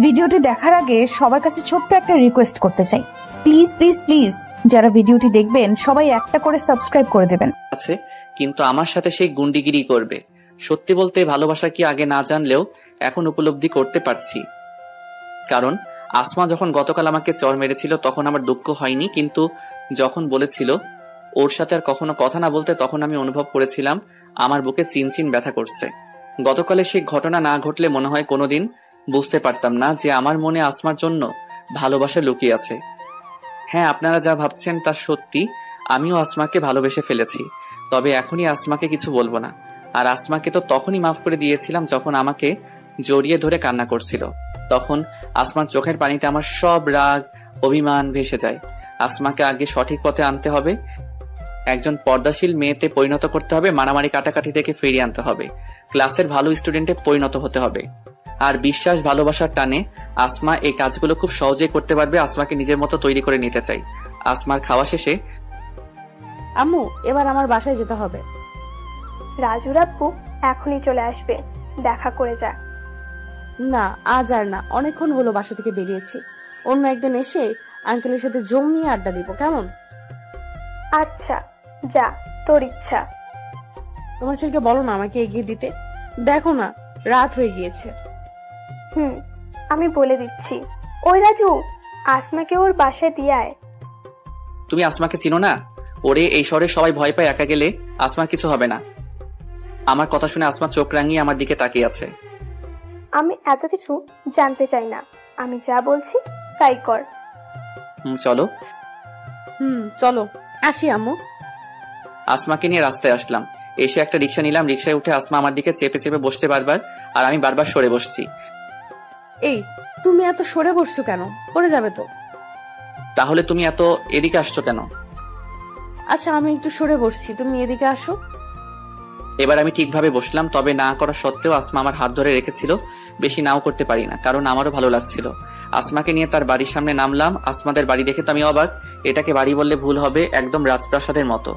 ভিডিওটি দেখার আগে সবার কাছে ছোট্ট একটা রিকোয়েস্ট করতে চাই, প্লিজ প্লিজ প্লিজ যারা ভিডিওটি দেখবেন সবাই একটা করে সাবস্ক্রাইব করে দেবেন। আছে কিন্তু আমার সাথে সেই গুন্ডিগিরি করবে। সত্যি বলতে ভালোবাসা কি আগে না জানলেও এখন উপলব্ধি করতে পারছি। কারণ আসমা যখন গতকাল আমাকে চর মেরেছিল তখন আমার দুঃখ হয়নি, কিন্তু যখন বলেছিল ওর সাথে আর কখনো কথা না বলতে তখন আমি অনুভব করেছিলাম আমার বুকে চিনচিন ব্যথা করছে। গতকালের সেই ঘটনা না ঘটলে মনে হয় কোনোদিন বুঝতে পারতাম না যে আমার মনে আসমার জন্য ভালোবাসা লুকিয়ে আছে। হ্যাঁ, আপনারা যা ভাবছেন তা সত্যি, আমিও আসমাকে ভালোবেসে ফেলেছি। তবে এখনই আসমাকে কিছু বলবো না। আর আসমাকে তো তখনই মাফ করে দিয়েছিলাম যখন আমাকে জড়িয়ে ধরে কান্না করছিল। তখন আসমার চোখের পানিতে আমার সব রাগ অভিমান ভেসে যায়। আসমাকে আগে সঠিক পথে আনতে হবে, একজন পর্দাশীল মেয়েতে পরিণত করতে হবে, মারামারি কাটাকাটি থেকে ফিরিয়ে আনতে হবে, ক্লাসের ভালো স্টুডেন্টে পরিণত হতে হবে। আর বিশ্বাস ভালোবাসার টানে আসমা এই কাজগুলো খুব সহজেই করতে পারবে। আসমাকে নিজের মতো তৈরি করে নিতে চাই। আসমার খাওয়া শেষে আম্মু এবার আমার বাসায় যেতে হবে। রাজুর আব্বু এখনই চলে আসবে, দেখা করে যা। না, আজ আর না, অনেকক্ষণ হলো বাসা থেকে বেরিয়েছি। অন্য একদিন এসে আঙ্কেলের সাথে জমিয়ে আড্ডা দিব, কেমন? আচ্ছা যা, তোর ইচ্ছা। তোমার ছেলেকে বলো না আমাকে এগিয়ে দিতে, দেখো না রাত হয়ে গিয়েছে। আমি বলে দিচ্ছি। ওই রাজু, আসমাকে ওর বাসায় দিয়ে আয়। তুমি আসমাকে চিনো না? ওরে এই শহরে সবাই ভয় পায়, একা গেলে আসমার কিছু হবে না। আমার কথা শুনে আসমা চোখ রাঙিয়ে আমার দিকে তাকিয়ে আছে। আমি এত কিছু জানতে চাই না, আমি যা বলছি তাই কর। চলো। চলো, আসি আম্মু। আসমাকে নিয়ে রাস্তায় আসলাম, এসে একটা রিক্সা নিলাম। রিক্সায় উঠে আসমা আমার দিকে চেপে চেপে বসতে বারবার, আর আমি বারবার সরে বসছি। এই তুমি এত সরে বসছো কেন? পড়ে যাবে তো। তাহলে তুমি এত এদিকে আসছো কেন? আচ্ছা আমি একটু সরে বসছি, তুমি এদিকে আসো। এবার আমি ঠিকভাবে বসলাম, তবে না করা সত্ত্বেও আসমা আমার হাত ধরে রেখেছিল। বেশি নাও করতে পারি না, কারণ আমারও ভালো লাগছিল। আসমাকে নিয়ে তার বাড়ির সামনে নামলাম। আসমাদের বাড়ি দেখে তো আমি অবাক। এটাকে বাড়ি বললে ভুল হবে, একদম রাজপ্রাসাদের মতো।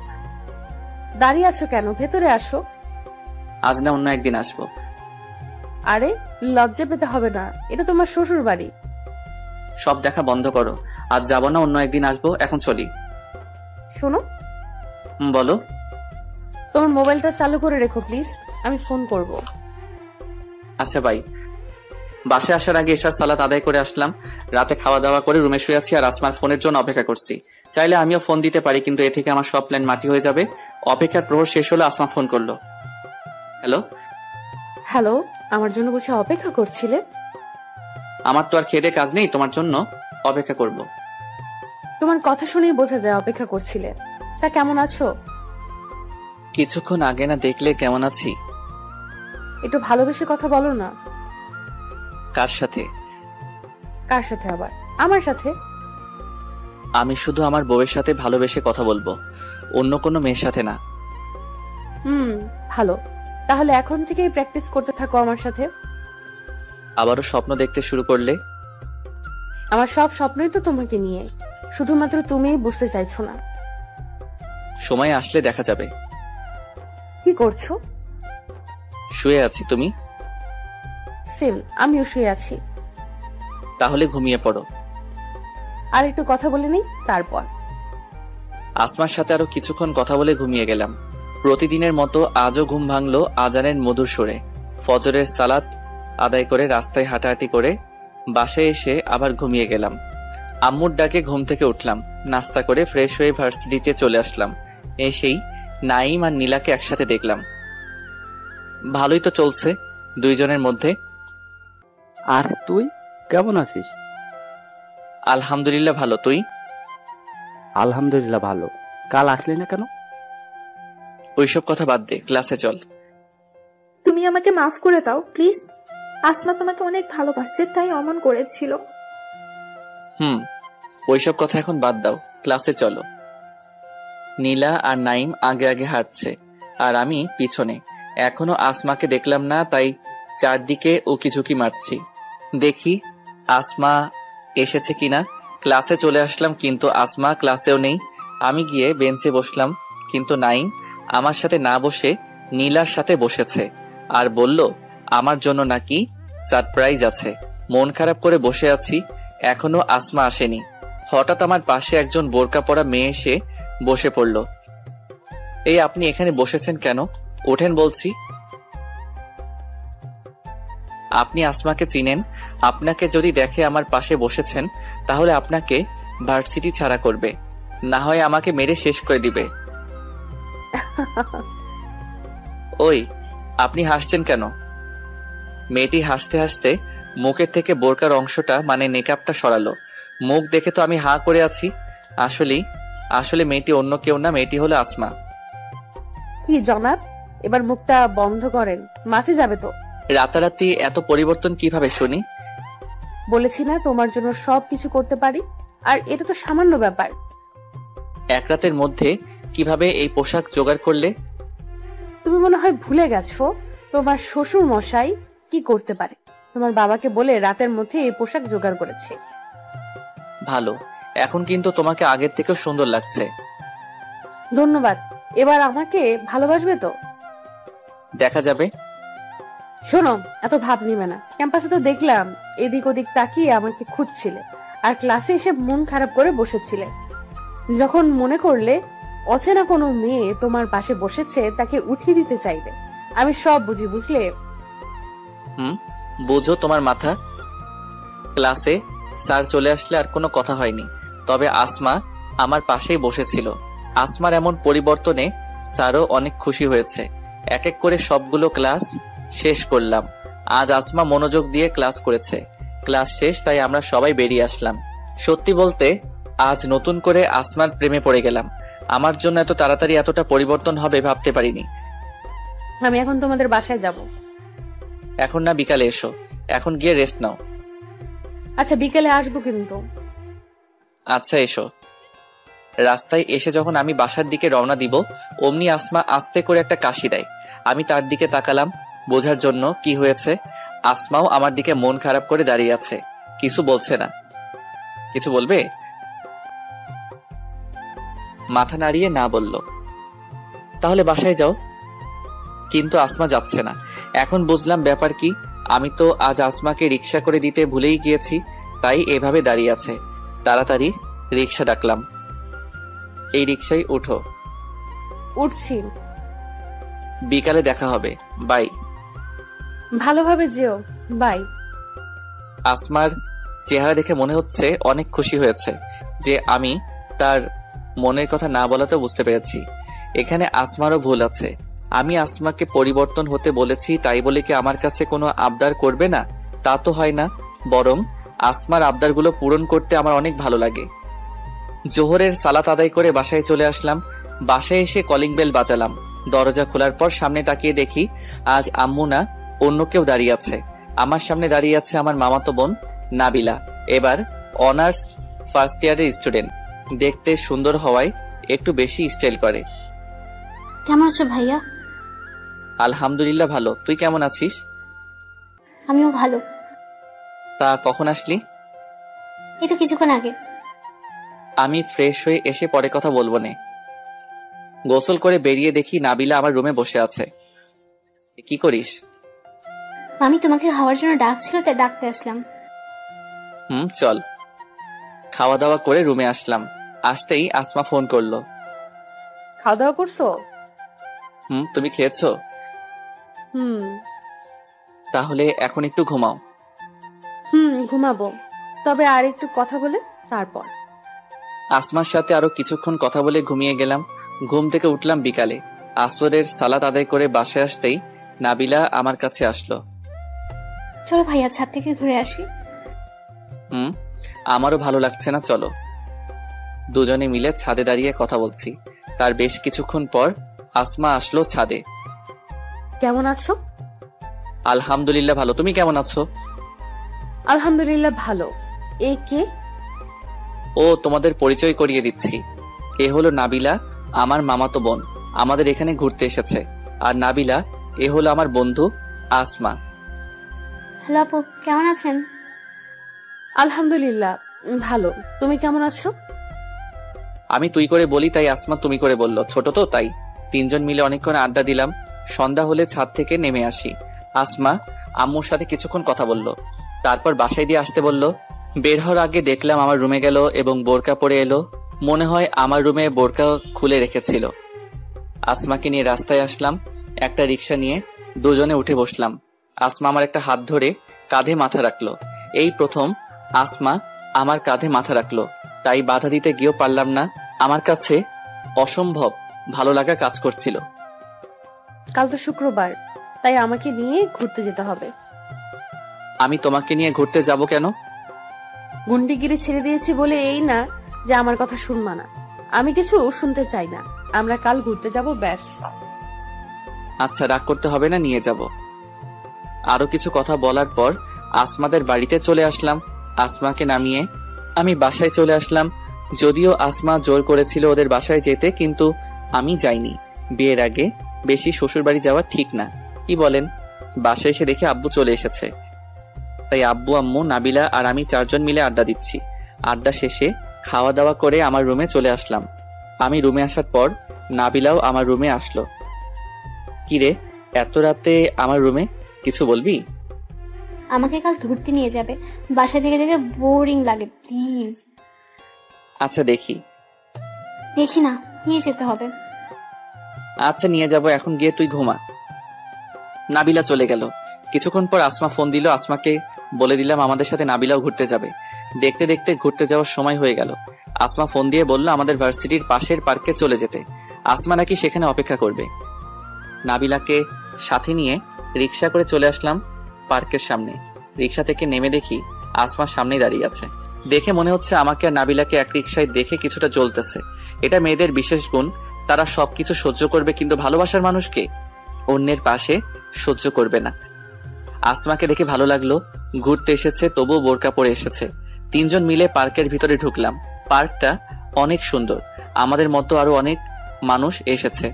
দাঁড়িয়ে আছো কেন? ভেতরে আসো। আজ না অন্য একদিন আসবো। আরে লজ্জা পেতে হবে না, এটা তোমার শ্বশুর বাড়ি। সব দেখা বন্ধ করো, আজ যাবো না, অন্য একদিন আসবো, এখন চলি। শোনো। বলো। তোমার মোবাইলটা চালু করে রেখো প্লিজ, আমি ফোন করব। আচ্ছা বাই। বাসায় আসার আগে এশার সালাত আদায় করে আসলাম। রাতে খাওয়া দাওয়া করে রুমে শুয়ে আছি আর আসমার ফোনের জন্য অপেক্ষা করছি। চাইলে আমিও ফোন দিতে পারি, কিন্তু এ থেকে আমার সব প্ল্যান মাটি হয়ে যাবে। অপেক্ষার প্রহর শেষ হলো, আসমা ফোন করলো। হ্যালো। হ্যালো, আমার জন্য বুঝে অপেক্ষা করছিলে? আমার তো আর খেদে কাজ নেই, তোমার জন্য অপেক্ষা করব। তোমার কথা শুনেই বোঝা যায় অপেক্ষা করছিলে। তা কেমন আছো? কিছুক্ষণ আগে না দেখলে কেমন আছি? একটু ভালোবেসে কথা বলো না। কার সাথে? কার সাথে আবার? আমার সাথে। আমি শুধু আমার বউয়ের সাথে ভালোবেসে কথা বলবো, অন্য কোনো মেয়ের সাথে না। ভালো, তাহলে এখন থেকেই প্র্যাকটিস করতে থাকো আমার সাথে। আবারও স্বপ্ন দেখতে শুরু করলে? আমার সব স্বপ্নই তো তোমাকে নিয়ে, শুধুমাত্র তুমিই বুঝতে চাইছো না। সময় আসলে দেখা যাবে। কি করছো? শুয়ে আছি, তুমি? সেম, আমিও শুয়ে আছি। তাহলে ঘুমিয়ে পড়ো। আর একটু কথা বলে নিই তারপর। আসমার সাথে আরো কিছুক্ষণ কথা বলে ঘুমিয়ে গেলাম। প্রতিদিনের মতো আজও ঘুম ভাঙলো আজানের মধুর সুরে। ফজরের সালাত আদায় করে রাস্তায় হাঁটাহাঁটি করে বাসায় এসে আবার ঘুমিয়ে গেলাম। আম্মুর ডাকে ঘুম থেকে উঠলাম, নাস্তা করে ফ্রেশ হয়ে ভার্সিটিতে চলে আসলাম। এসেই নাইম আর নীলাকে একসাথে দেখলাম। ভালোই তো চলছে দুইজনের মধ্যে। আর তুই কেমন আছিস? আলহামদুলিল্লাহ ভালো, তুই? আলহামদুলিল্লাহ ভালো। কাল আসলি না কেন? ওইসব কথা বাদ দে, ক্লাসে চল। তুমি আমাকে মাফ করে দাও প্লিজ। আসমা তোমাকে অনেক ভালোবাসে, তাই অমন করেছিল। ওইসব কথা এখন বাদ দাও, ক্লাসে চলো। নীলা আর নাইম আগে আগে হাঁটছে আর আমি পিছনে। এখনো আসমাকে দেখলাম না, তাই চারদিকে উকিঝুঁকি মারছি, দেখি আসমা এসেছে কিনা। ক্লাসে চলে আসলাম, কিন্তু আসমা ক্লাসেও নেই। আমি গিয়ে বেঞ্চে বসলাম, কিন্তু নাইম আমার সাথে না বসে নীলার সাথে বসেছে আর বলল আমার জন্য নাকি সারপ্রাইজ আছে। মন খারাপ করে বসে আছি, এখনো আসমা আসেনি। হঠাৎ আমার পাশে একজন বোরকা পরা মেয়ে এসে বসে পড়ল। এই আপনি এখানে বসেছেন কেন? ওঠেন বলছি। আপনি আসমাকে চিনেন? আপনাকে যদি দেখে আমার পাশে বসেছেন তাহলে আপনাকে ভার্সিটি ছাড়া করবে, না হয় আমাকে মেরে শেষ করে দিবে। ওই আপনি হাসছেন কেন? মেয়েটি হাসতে হাসতে মুখের থেকে বোরকার অংশটা মানে নেকআপটা সরালো। মুখ দেখে তো আমি হাঁ করে আছি। আসলে মেয়েটি অন্য কেউ না, মেয়েটি হলো আসমা। কি জনাব, এবার মুখটা বন্ধ করেন, মাফি যাবে তো। রাতারাতি এত পরিবর্তন কিভাবে শুনি? বলেছি না তোমার জন্য সবকিছু করতে পারি, আর এটা তো সামান্য ব্যাপার। এক রাতের মধ্যে কিভাবে এই পোশাক জোগাড় করলে? তুমি মনে হয় ভুলে গেছো তোমার শ্বশুর মশাই কি করতে পারে। তোমার বাবাকে বলে রাতের মধ্যে এই পোশাক জোগাড় করেছে। ভালো, এখন কিন্তু তোমাকে আগের থেকেও সুন্দর লাগছে। ধন্যবাদ। এবার আমাকে ভালোবাসবে তো? দেখা যাবে। শোনো, এত ভাব নিবে না। ক্যাম্পাসে তো দেখলাম এদিক ওদিক তাকিয়ে আমাকে খুঁজছিলে, আর ক্লাসে এসে মন খারাপ করে বসেছিলে। যখন মনে করলে অচেনা কোনো মেয়ে তোমার পাশে বসেছে, তাকে উঠিয়ে দিতে চাইবে। আমি সব বুঝি, বুঝলে? বুঝো তোমার মাথা। ক্লাসে স্যার চলে আসলে আর কোনো কথা হয়নি, তবে আসমা আমার পাশেই বসেছিল। আসমার এমন পরিবর্তনে স্যারও অনেক খুশি হয়েছে। এক এক করে সবগুলো ক্লাস শেষ করলাম। আজ আসমা মনোযোগ দিয়ে ক্লাস করেছে। ক্লাস শেষ, তাই আমরা সবাই বেরিয়ে আসলাম। সত্যি বলতে আজ নতুন করে আসমার প্রেমে পড়ে গেলাম। আমার জন্য এত তাড়াতাড়ি এতটা পরিবর্তন হবে ভাবতে পারিনি। আমি এখন তোমাদের বাসায় যাব। এখন না, বিকালে এসো। এখন গিয়ে রেস্ট নাও। আচ্ছা, বিকেলে আসবো কিন্তু। আচ্ছা এসো। রাস্তায় এসে যখন আমি বাসার দিকে রওনা দিব, অমনি আসমা আস্তে করে একটা কাশি দেয়। আমি তার দিকে তাকালাম বোঝার জন্য কি হয়েছে। আসমাও আমার দিকে মন খারাপ করে দাঁড়িয়ে আছে, কিছু বলছে না। কিছু বলবে? মাথা নাড়িয়ে না বলল। তাহলে বাসায় যাও। কিন্তু আসমা যাচ্ছে না। এখন বুঝলাম ব্যাপার কি। আমি তো আজ আসমাকে রিক্সা করে দিতে ভুলেই গিয়েছি, তাই এভাবে দাঁড়িয়ে আছে। তাড়াতাড়ি রিক্সা ডাকলাম। এই রিক্সায় উঠো। উঠছি। বিকালে দেখা হবে, বাই। ভালোভাবে যেও, বাই। আসমার চেহারা দেখে মনে হচ্ছে অনেক খুশি হয়েছে যে আমি তার মনের কথা না বলাতে বুঝতে পেরেছি এখানে আসমারও ভুল আছে। আমি আসমাকে পরিবর্তন হতে বলেছি, তাই বলে কি আমার কাছে কোনো আবদার করবে না? তা তো হয় না। বরং আসমার আবদারগুলো পূরণ করতে আমার অনেক ভালো লাগে। জোহরের সালাত আদায় করে বাসায় চলে আসলাম। বাসায় এসে কলিং বেল বাজালাম। দরজা খোলার পর সামনে তাকিয়ে দেখি আজ আম্মু না, অন্য কেউ দাঁড়িয়ে আছে। আমার সামনে দাঁড়িয়ে আছে আমার মামাতো বোন নাবিলা। এবার অনার্স ফার্স্ট ইয়ারের স্টুডেন্ট। দেখতে সুন্দর হওয়ায় একটু বেশি স্টাইল করে। কেমন আছো ভাইয়া? আলহামদুলিল্লাহ ভালো। তুই কেমন আছিস? আমিও ভালো। তা কখন আসলি? এই তো কিছুক্ষণ আগে। আমি ফ্রেশ হয়ে এসে পরে কথা বলবো নে। গোসল করে বেরিয়ে দেখি নাবিলা আমার রুমে বসে আছে। কি করিস? আমি তোমাকে খাওয়ার জন্য ডাকছিল, তাই ডাকতে আসলাম। চল। খাওয়া দাওয়া করে রুমে আসলাম। আসতেই আসমা ফোন করলো। খাওয়া দাওয়া করছো? তুমি খেয়েছো? তাহলে এখন একটু ঘুমাও। ঘুমাবো, তবে আর একটু কথা বলে তারপর। আসমার সাথে আরো কিছুক্ষণ কথা বলে ঘুমিয়ে গেলাম। ঘুম থেকে উঠলাম বিকালে। আসরের সালাত আদায় করে বাসায় আসতেই নাবিলা আমার কাছে আসলো। চলো ভাইয়া, ছাদ থেকে ঘুরে আসি। আমারও ভালো লাগছে না, চলো। দুজনে মিলে ছাদে দাঁড়িয়ে কথা বলছি। তার বেশ কিছুক্ষণ পর আসমা আসলো ছাদে। কেমন আছো? আলহামদুলিল্লাহ ভালো। তুমি কেমন আছো? আলহামদুলিল্লাহ ভালো। এ কে? ও, তোমাদের পরিচয় করিয়ে দিচ্ছি। এ হলো নাবিলা, আমার মামাতো বোন। আমাদের এখানে ঘুরতে এসেছে। আর নাবিলা, এ হলো আমার বন্ধু আসমা। হ্যালো আপু, কেমন আছেন? আলহামদুলিল্লাহ ভালো। তুমি কেমন আছো? আমি তুই করে বলি, তাই আসমা তুমি করে বলল। ছোট তো, তাই। তিনজন মিলে অনেকক্ষণ আড্ডা দিলাম। সন্ধ্যা হলে ছাদ থেকে নেমে আসি। আসমা আম্মুর সাথে কিছুক্ষণ কথা বলল। তারপর বাসায় দিয়ে আসতে বলল। বের হওয়ার আগে দেখলাম আমার রুমে গেল এবং বোরকা পরে এলো। মনে হয় আমার রুমে বোরকা খুলে রেখেছিল। আসমাকে নিয়ে রাস্তায় আসলাম। একটা রিক্সা নিয়ে দুজনে উঠে বসলাম। আসমা আমার একটা হাত ধরে কাঁধে মাথা রাখলো। এই প্রথম আসমা আমার কাঁধে মাথা রাখলো, তাই বাধা দিতে গিয়েও পারলাম না। আমার কাছে অসম্ভব ভালো লাগা কাজ করছিল। কাল তো শুক্রবার, তাই আমাকে নিয়ে ঘুরতে যেতে হবে। আমি তোমাকে নিয়ে ঘুরতে যাব কেন? গুন্ডিগিরি ছেড়ে দিয়েছি বলে এই না যে আমার কথা শুনবা না। আমি কিছু শুনতে চাই না। আমরা কাল ঘুরতে যাব, ব্যাস। আচ্ছা, রাগ করতে হবে না, নিয়ে যাব। আরো কিছু কথা বলার পর আসমাদের বাড়িতে চলে আসলাম। আসমাকে নামিয়ে আমি বাসায় চলে আসলাম। যদিও আসমা জোর করেছিল ওদের বাসায় যেতে, কিন্তু আমি যাইনি। বিয়ের আগে বেশি শ্বশুর বাড়ি যাওয়া ঠিক না, কি বলেন? বাসায় এসে দেখে আব্বু চলে এসেছে, তাই আব্বু, আম্মু, নাবিলা আর আমি চারজন মিলে আড্ডা দিচ্ছি। আড্ডা শেষে খাওয়া দাওয়া করে আমার রুমে চলে আসলাম। আমি রুমে আসার পর নাবিলাও আমার রুমে আসলো। কিরে, এত রাতে আমার রুমে, কিছু বলবি? আমাকে কাল ঘুরতে নিয়ে যাবে। বাসা থেকে দেখে বোরিং লাগে, প্লিজ। আচ্ছা দেখি। দেখি না, নিয়ে যেতে হবে। আচ্ছা নিয়ে যাব, এখন গিয়ে তুই ঘুমা। নাবিলা চলে গেল। কিছুক্ষণ পর আসমা ফোন দিল। আসমাকে বলে দিলাম আমাদের সাথে নাবিলাও ঘুরতে যাবে। দেখতে দেখতে ঘুরতে যাওয়ার সময় হয়ে গেল। আসমা ফোন দিয়ে বলল আমাদের ভার্সিটির পাশের পার্কে চলে যেতে। আসমা নাকি সেখানে অপেক্ষা করবে। নাবিলাকে সাথে নিয়ে রিক্সা করে চলে আসলাম পার্কের সামনে। রিক্সা থেকে নেমে দেখি আসমার সামনেই দাঁড়িয়ে আছে। দেখে মনে হচ্ছে আমাকে আর নাবিলাকে এক রিক্সায় দেখে কিছুটা জ্বলতেছে। এটা মেয়েদের বিশেষ গুণ, তারা সবকিছু সহ্য করবে, কিন্তু ভালোবাসার মানুষকে অন্যের পাশে সহ্য করবে না। আসমাকে দেখে ভালো লাগলো। ঘুরতে এসেছে, তবুও বোরকা পরে এসেছে। তিনজন মিলে পার্কের ভিতরে ঢুকলাম। পার্কটা অনেক সুন্দর। আমাদের মতো আরো অনেক মানুষ এসেছে।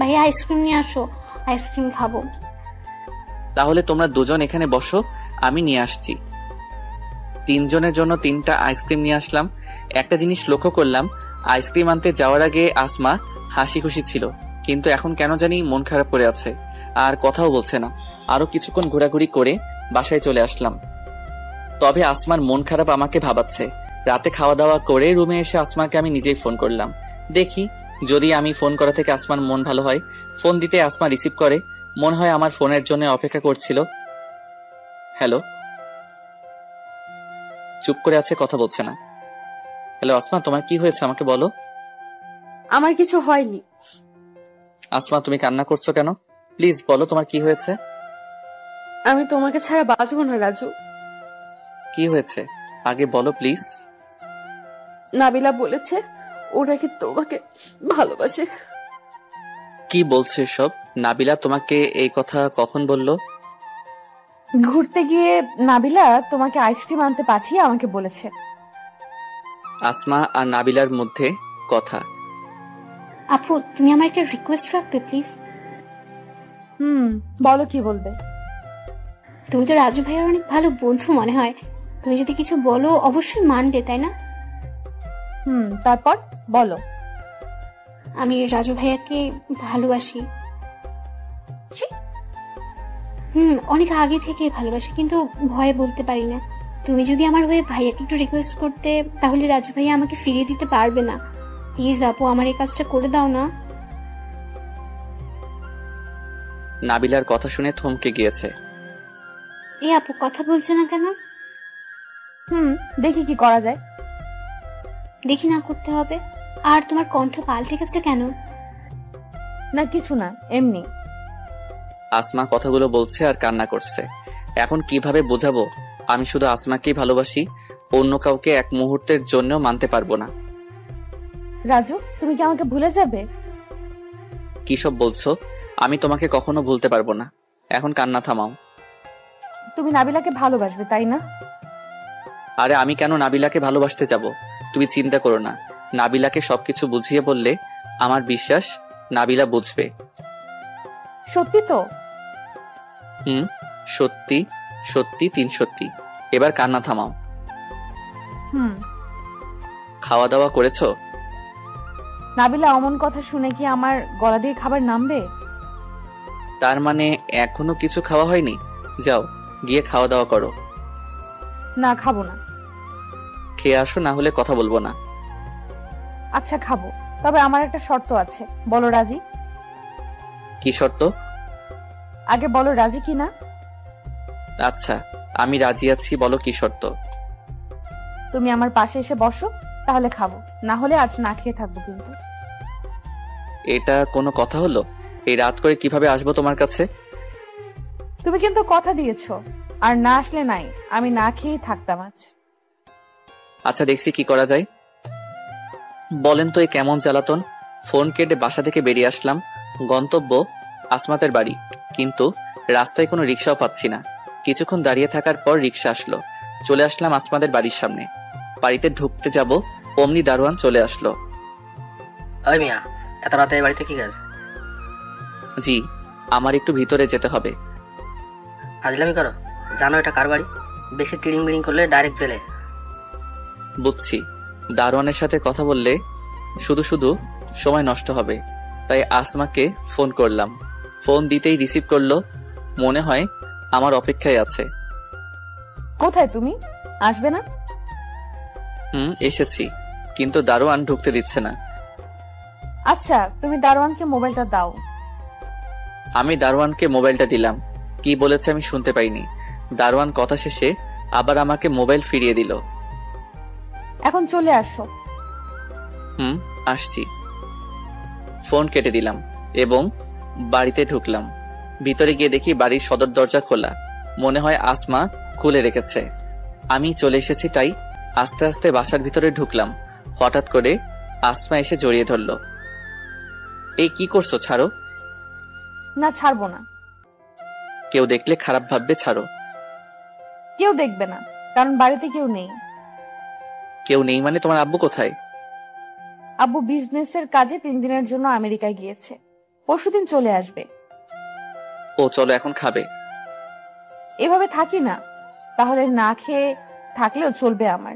ভাইয়া আইসক্রিম নিয়ে আসো, আইসক্রিম খাবো। তাহলে তোমরা দুজন এখানে বসো, আমি নিয়ে আসছি। তিনজনের জন্য 3টা আইসক্রিম নিয়ে আসলাম। একটা জিনিস লক্ষ্য করলাম, আইসক্রিম আনতে যাওয়ার আগে আসমা হাসি খুশি ছিল, কিন্তু এখন কেন জানি মন খারাপ করে আছে, আর কথাও বলছে না। আরো কিছুক্ষণ ঘোরাঘুরি করে বাসায় চলে আসলাম। তবে আসমার মন খারাপ আমাকে ভাবাচ্ছে। রাতে খাওয়া দাওয়া করে রুমে এসে আসমাকে আমি নিজেই ফোন করলাম। দেখি যদি আমি ফোন করা থেকে আসমার মন ভালো হয়। ফোন দিতে আসমা রিসিভ করে। মনে হয় আমার ফোনের জন্য অপেক্ষা করছিল। হ্যালো। চুপ করে আছে, কথা বলছে না। হ্যালো আসমা, তোমার কি হয়েছে আমাকে বলো। আমার কিছু হয়নি। আসমা, তুমি কান্না করছো কেন? প্লিজ বলো তোমার কি হয়েছে। আমি তোমাকে ছাড়া বাঁচবো না রাজু। কি হয়েছে আগে বলো প্লিজ। নাবিলা বলেছে ও নাকি তোমাকে ভালোবাসে। কি বলছে সব? নাবিলা তোমাকে এই কথা কখন বললো? ঘুরতে গিয়ে নাবিলা তোমাকে আইসক্রিম আনতে পাঠিয়ে আমাকে বলেছে। আসমা আর নাবিলার মধ্যে কথা। আপু, তুমি আমার একটা রিকোয়েস্ট রাখবে প্লিজ? বলো, কি বলবে? তুমি তো রাজু ভাইয়ের অনেক ভালো বন্ধু মনে হয়। তুমি যদি কিছু বলো অবশ্যই মানবে, তাই না? তারপর বলো। আমি রাজু ভাইয়াকে ভালোবাসি। অনেক আগে থেকে ভালোবাসি, কিন্তু ভয়ে বলতে পারি না। তুমি যদি আমার হয়ে ভাইয়াকে একটু রিকোয়েস্ট করতে, তাহলে রাজু ভাইয়া আমাকে ফিরিয়ে দিতে পারবে না। প্লিজ আপু, আমার এই কাজটা করে দাও না। নাবিলার কথা শুনে থমকে গিয়েছে। এই আপু, কথা বলছো না কেন? দেখি কি করা যায়। দেখি না করতে হবে। আর তোমার কণ্ঠ পাল্টে গেছে কেন? না কিছু না, এমনি। আসমা কথাগুলো বলছে আর কান্না করছে। এখন কিভাবে বোঝাবো আমি শুধু আসমাকেই ভালোবাসি, অন্য কাউকে এক মুহূর্তের জন্য মানতে পারবো না। রাজু, তুমি কি আমাকে ভুলে যাবে? কি সব বলছো? আমি তোমাকে কখনো ভুলতে পারবো না। এখন কান্না থামাও। তুমি নাবিলাকে ভালোবাসবে, তাই না? আরে আমি কেন নাবিলাকে ভালোবাসতে যাব? তুমি চিন্তা করো না। নাবিলাকে সবকিছু বুঝিয়ে বললে আমার বিশ্বাস নাবিলা বুঝবে। সত্যি তো? সত্যি সত্যি 3 সত্যি। এবার কান্না থামাও। খাওয়া দাওয়া করেছো? নাবিলা অমন কথা শুনে কি আমার গলা দিয়ে খাবার নামবে? তার মানে এখনো কিছু খাওয়া হয়নি? যাও গিয়ে খাওয়া দাওয়া করো। না, খাবো না। খেয়ে আসো, না হলে কথা বলবো না। আচ্ছা, খাবো, তবে আমার একটা শর্ত আছে। বলো রাজি? কি শর্ত? আগে বলো রাজি কি না। আচ্ছা, আমি রাজি আছি, বলো কি শর্ত। তুমি আমার পাশে এসে বসো, তাহলে খাবো, না হলে আজ না খেয়ে থাকবো। কিন্তু এটা কোনো কথা হলো? এই রাত করে কিভাবে আসবো তোমার কাছে? তুমি কিন্তু কথা দিয়েছো, আর না আসলে নাই, আমি না খেয়েই থাকতাম আজ। আচ্ছা, দেখছি কি করা যায়। বলেন তো, এই কেমন জ্বালাতন। ফোন কেটে বাসা থেকে বেরিয়ে আসলাম। গন্তব্য আসমাতের বাড়ি, কিন্তু রাস্তায় কোনো রিক্সাও পাচ্ছি না। কিছুক্ষণ দাঁড়িয়ে থাকার পর রিক্সা আসলো। চলে আসলাম আসমাদের বাড়ির সামনে। বাড়িতে ঢুকতে যাব, অমনি দারোয়ান চলে আসলো। ওই মিয়া, এত রাতে এই বাড়িতে কি কাজ? জি, আমার একটু ভিতরে যেতে হবে। ফাজলামি করো? জানো এটা কার বাড়ি? বেশি তিড়িং বিড়িং করলে ডাইরেক্ট জেলে। বুঝছি, দারোয়ানের সাথে কথা বললে শুধু শুধু সময় নষ্ট হবে, তাই আসমাকে ফোন করলাম। ফোন দিতেই রিসিভ করলো। মনে হয় আমার অপেক্ষায় আছে। কোথায় তুমি? আসবে না? এসেছি, কিন্তু দারোয়ান ঢুকতে দিচ্ছে না। আচ্ছা, তুমি দারোয়ানকে মোবাইলটা দাও। আমি দারোয়ানকে মোবাইলটা দিলাম। কি বলেছে আমি শুনতে পাইনি। দারোয়ান কথা শেষে আবার আমাকে মোবাইল ফিরিয়ে দিল। এখন চলে আসো। আসছি। ফোন কেটে দিলাম এবং বাড়িতে ঢুকলাম। ভিতরে গিয়ে দেখি বাড়ির সদর দরজা খোলা। মনে হয় আসমা খুলে রেখেছে। আমি চলে এসেছি, তাই আস্তে আস্তে বাসার ভিতরে ঢুকলাম। হঠাৎ করে আসমা এসে জড়িয়ে ধরল। এই কি করছো? ছাড়ো। না, ছাড়বো না। কেউ দেখলে খারাপ ভাববে, ছাড়ো। কেউ দেখবে না, কারণ বাড়িতে কেউ নেই। কেউ নেই মানে? তোমার আব্বু কোথায়? আব্বু বিজনেসের কাজে 3 দিনের জন্য আমেরিকায় গিয়েছে, পরশুদিন চলে আসবে। ও, চলো এখন খাবে। এভাবে থাকি না, তাহলে না খেয়ে থাকলেও চলবে আমার।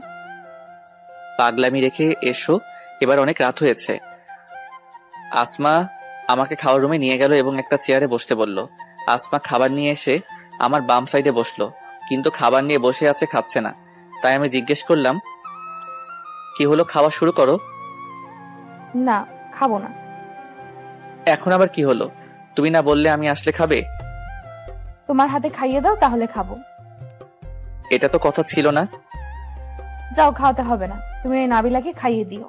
পাগলামি রেখে এসো, এবার অনেক রাত হয়েছে। আসমা আমাকে খাওয়ার রুমে নিয়ে গেল এবং একটা চেয়ারে বসতে বলল। আসমা খাবার নিয়ে এসে আমার বাম সাইডে বসলো, কিন্তু খাবার নিয়ে বসে আছে, খাচ্ছে না। তাই আমি জিজ্ঞেস করলাম, কি হলো, খাওয়া শুরু করো। না, খাবো না। এখন আবার কি হলো? তুমি না বললে আমি আসলে খাবে? তোমার হাতে খাইয়ে দাও, তাহলে খাবো। এটা তো কথা ছিল না। যাও, খাওয়াতে হবে না, তুমি এই নাবিলাকে খাইয়ে দিও।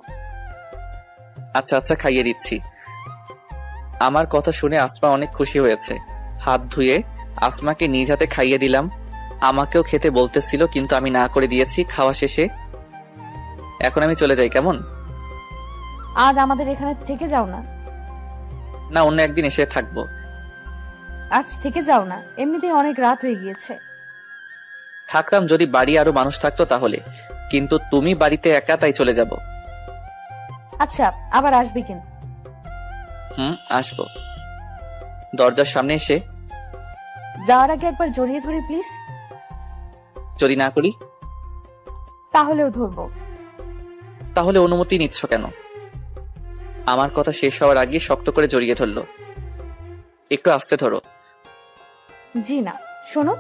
আচ্ছা আচ্ছা, খাইয়ে দিচ্ছি। আমার কথা শুনে আসমা অনেক খুশি হয়েছে। হাত ধুয়ে আসমাকে নিজ হাতে খাইয়ে দিলাম। আমাকেও খেতে বলতেছিল, কিন্তু আমি না করে দিয়েছি। খাওয়া শেষে এখন আমি চলে যাই, কেমন? আজ আমাদের এখানে থেকে যাও না। না, অন্য একদিন এসে থাকবো। আজ থেকে যাও না, এমনিতেই অনেক রাত হয়ে গিয়েছে। থাকতাম যদি বাড়ি আরো মানুষ থাকতো তাহলে, কিন্তু তুমি বাড়িতে একা, তাই চলে যাব। আচ্ছা, আবার আসবে কিন্তু। আসবো। দরজার সামনে এসে যাওয়ার আগে একবার জড়িয়ে ধরি প্লিজ। যদি না করি? তাহলেও ধরবো। তাহলে অনুমতি নিচ্ছ কেন? আমার কথা শেষ হওয়ার আগে শক্ত করে জড়িয়ে ধরলো। একটু আস্তে ধরো। জি না, শোনো।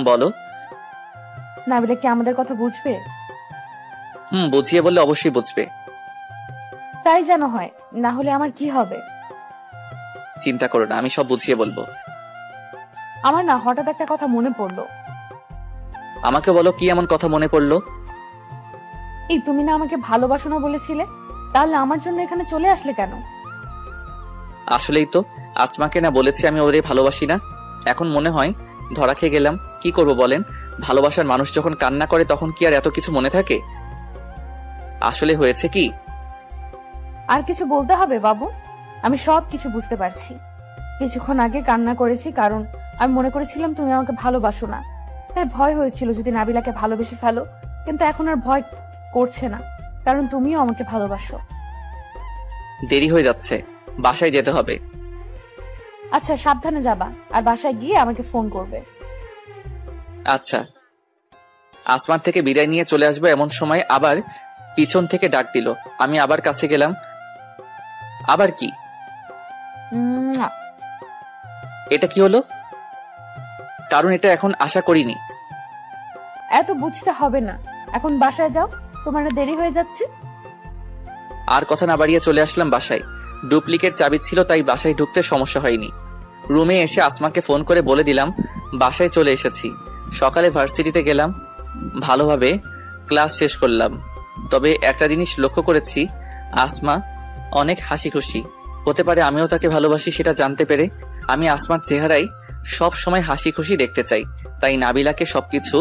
বলো। নাবিলা কি আমাদের কথা বুঝবে? বুঝিয়ে বললে অবশ্যই বুঝবে। তাই যেন হয়, না হলে আমার কি হবে? চিন্তা করো না, আমি সব বুঝিয়ে বলবো। আমার না হঠাৎ একটা কথা মনে পড়লো। আমাকে বলো, কি এমন কথা মনে পড়লো? এই, তুমি না আমাকে ভালোবাসো না বলেছিলে, তাহলে আমার জন্য এখানে চলে আসলে কেন? আসলেই তো, আসমাকে না বলেছি আমি ওরে ভালোবাসি না। এখন মনে হয় ধরা খেয়ে গেলাম। কি করব বলেন? ভালোবাসার মানুষ যখন কান্না করে তখন কি আর এত কিছু মনে থাকে? আসলে হয়েছে কি? আর কিছু বলতে হবে বাবু? আমি সব কিছু বুঝতে পারছি। কিছুক্ষণ আগে কান্না করেছি কারণ আমি মনে করেছিলাম তুমি আমাকে ভালোবাসো না, তাই ভয় হয়েছিল যদি নাবিলাকে ভালোবেসে ফেলো। কিন্তু এখন আর ভয় করছে না, কারণ তুমিও আমাকে ভালোবাসো। দেরি হয়ে যাচ্ছে, বাসায় যেতে হবে। আচ্ছা, সাবধানে যাবা, আর বাসায় গিয়ে আমাকে ফোন করবে। আচ্ছা। আসমান থেকে বিদায় নিয়ে চলে আসবো এমন সময় আবার পিছন থেকে ডাক দিল। আমি আবার কাছে গেলাম। আবার কি? এটা কি হলো? কারণ এটা এখন আশা করিনি। এত বুঝতে হবে না, এখন বাসায় যাও, তোমার না দেরি হয়ে যাচ্ছে। আর কথা না বাড়িয়ে চলে আসলাম বাসায়। ডুপ্লিকেট চাবি ছিল, তাই বাসায় ঢুকতে সমস্যা হয়নি। রুমে এসে আসমাকে ফোন করে বলে দিলাম বাসায় চলে এসেছি। সকালে ভার্সিটিতে গেলাম, ভালোভাবে ক্লাস শেষ করলাম। তবে একটা জিনিস লক্ষ্য করেছি, আসমা অনেক হাসি খুশি। হতে পারে আমিও তাকে ভালোবাসি সেটা জানতে পেরে। আমি আসমার চেহারায় সব সময় হাসি খুশি দেখতে চাই, তাই নাবিলাকে সবকিছু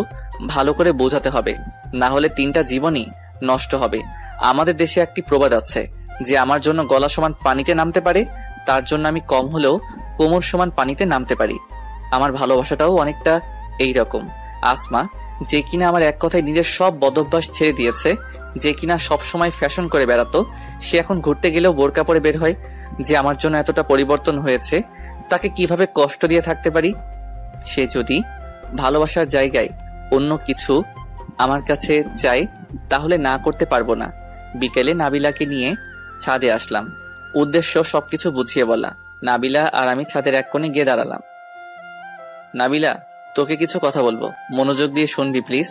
ভালো করে বোঝাতে হবে, না হলে 3টা জীবনই নষ্ট হবে। আমাদের দেশে একটি প্রবাদ আছে যে আমার জন্য গলা সমান পানিতে নামতে পারে, তার জন্য আমি কম হলেও কোমর সমান পানিতে নামতে পারি। আমার ভালোবাসাটাও অনেকটা এই রকম। আসমা, যে কিনা আমার এক কথায় নিজের সব বদভ্যাস ছেড়ে দিয়েছে, যে কিনা সব সময় ফ্যাশন করে বেড়াতো, সে এখন ঘুরতে গেলেও বোরকা পরে বের হয়। যে আমার জন্য এতটা পরিবর্তন হয়েছে, তাকে কিভাবে কষ্ট দিয়ে থাকতে পারি? সে যদি ভালোবাসার জায়গায় অন্য কিছু আমার কাছে চাই, তাহলে না করতে পারবো না। বিকেলে নাবিলাকে নিয়ে ছাদে আসলাম, উদ্দেশ্য সবকিছু বুঝিয়ে বলা। নাবিলা আর আমি ছাদের এক কোণে গিয়ে দাঁড়ালাম। নাবিলা, তোকে কিছু কথা বলবো, মনোযোগ দিয়ে শুনবি প্লিজ।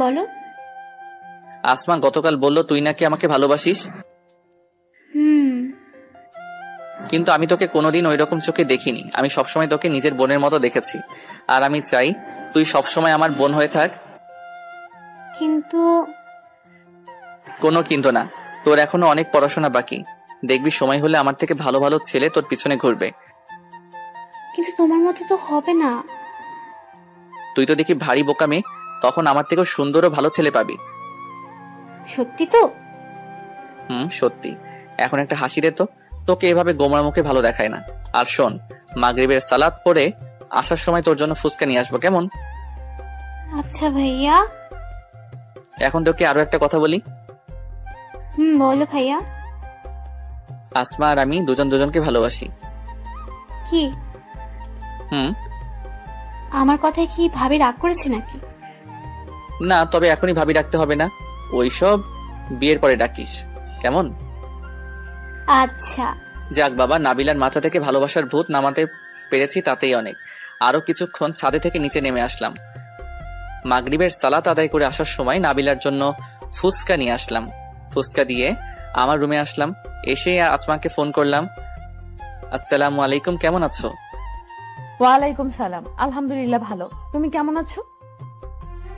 বলো। আসমা গতকাল বলল তুই নাকি আমাকে ভালোবাসিস। কিন্তু আমি তোকে কোনোদিন ওই রকম চোখে দেখিনি। আমি সবসময় তোকে নিজের বোনের মতো দেখেছি, আর আমি চাই তুই সবসময় আমার বোন হয়ে থাক। কিন্তু কোনো কিন্তু না, তোর এখনো অনেক পড়াশোনা বাকি। দেখবি সময় হলে আমার থেকে ভালো ভালো ছেলে তোর পিছনে ঘুরবে। কিন্তু তোমার মতো তো হবে না। তুই তো দেখি ভারী বোকা মেয়ে, তখন আমার থেকেও সুন্দর ও ভালো ছেলে পাবি। সত্যি তো? সত্যি। এখন একটা হাসি দে তো, তোকে এভাবে গোমরা মুখে ভালো দেখায় না। আর শোন, মাগরিবের সালাত পড়ে আসার সময় তোর জন্য ফুচকা নিয়ে আসবো, কেমন? আচ্ছা ভাইয়া। এখন তোকে আরো একটা কথা বলি। বলো ভাইয়া। আসমা আর আমি দুজন দুজনকে ভালোবাসি। কি? আমার কথায় কি ভাবি রাগ করেছে নাকি? না, তবে এখনই ভাবি ডাকতে হবে না, ওইসব বিয়ের পরে ডাকিস, কেমন? আচ্ছা। যাক বাবা, নাবিলার মাথা থেকে ভালোবাসার ভূত নামাতে পেরেছি, তাতেই অনেক। আরো কিছুক্ষণ ছাদে থেকে নিচে নেমে আসলাম। মাগরিবের সালাত আদায় করে আসার সময় নাবিলার জন্য ফুচকা নিয়ে আসলাম। ফুচকা দিয়ে আমার রুমে আসলাম। এসে আসমাকে ফোন করলাম, আসসালামু আলাইকুম, কেমন আছো? ওয়ালাইকুম সালাম, আলহামদুলিল্লাহ ভালো, তুমি কেমন আছো?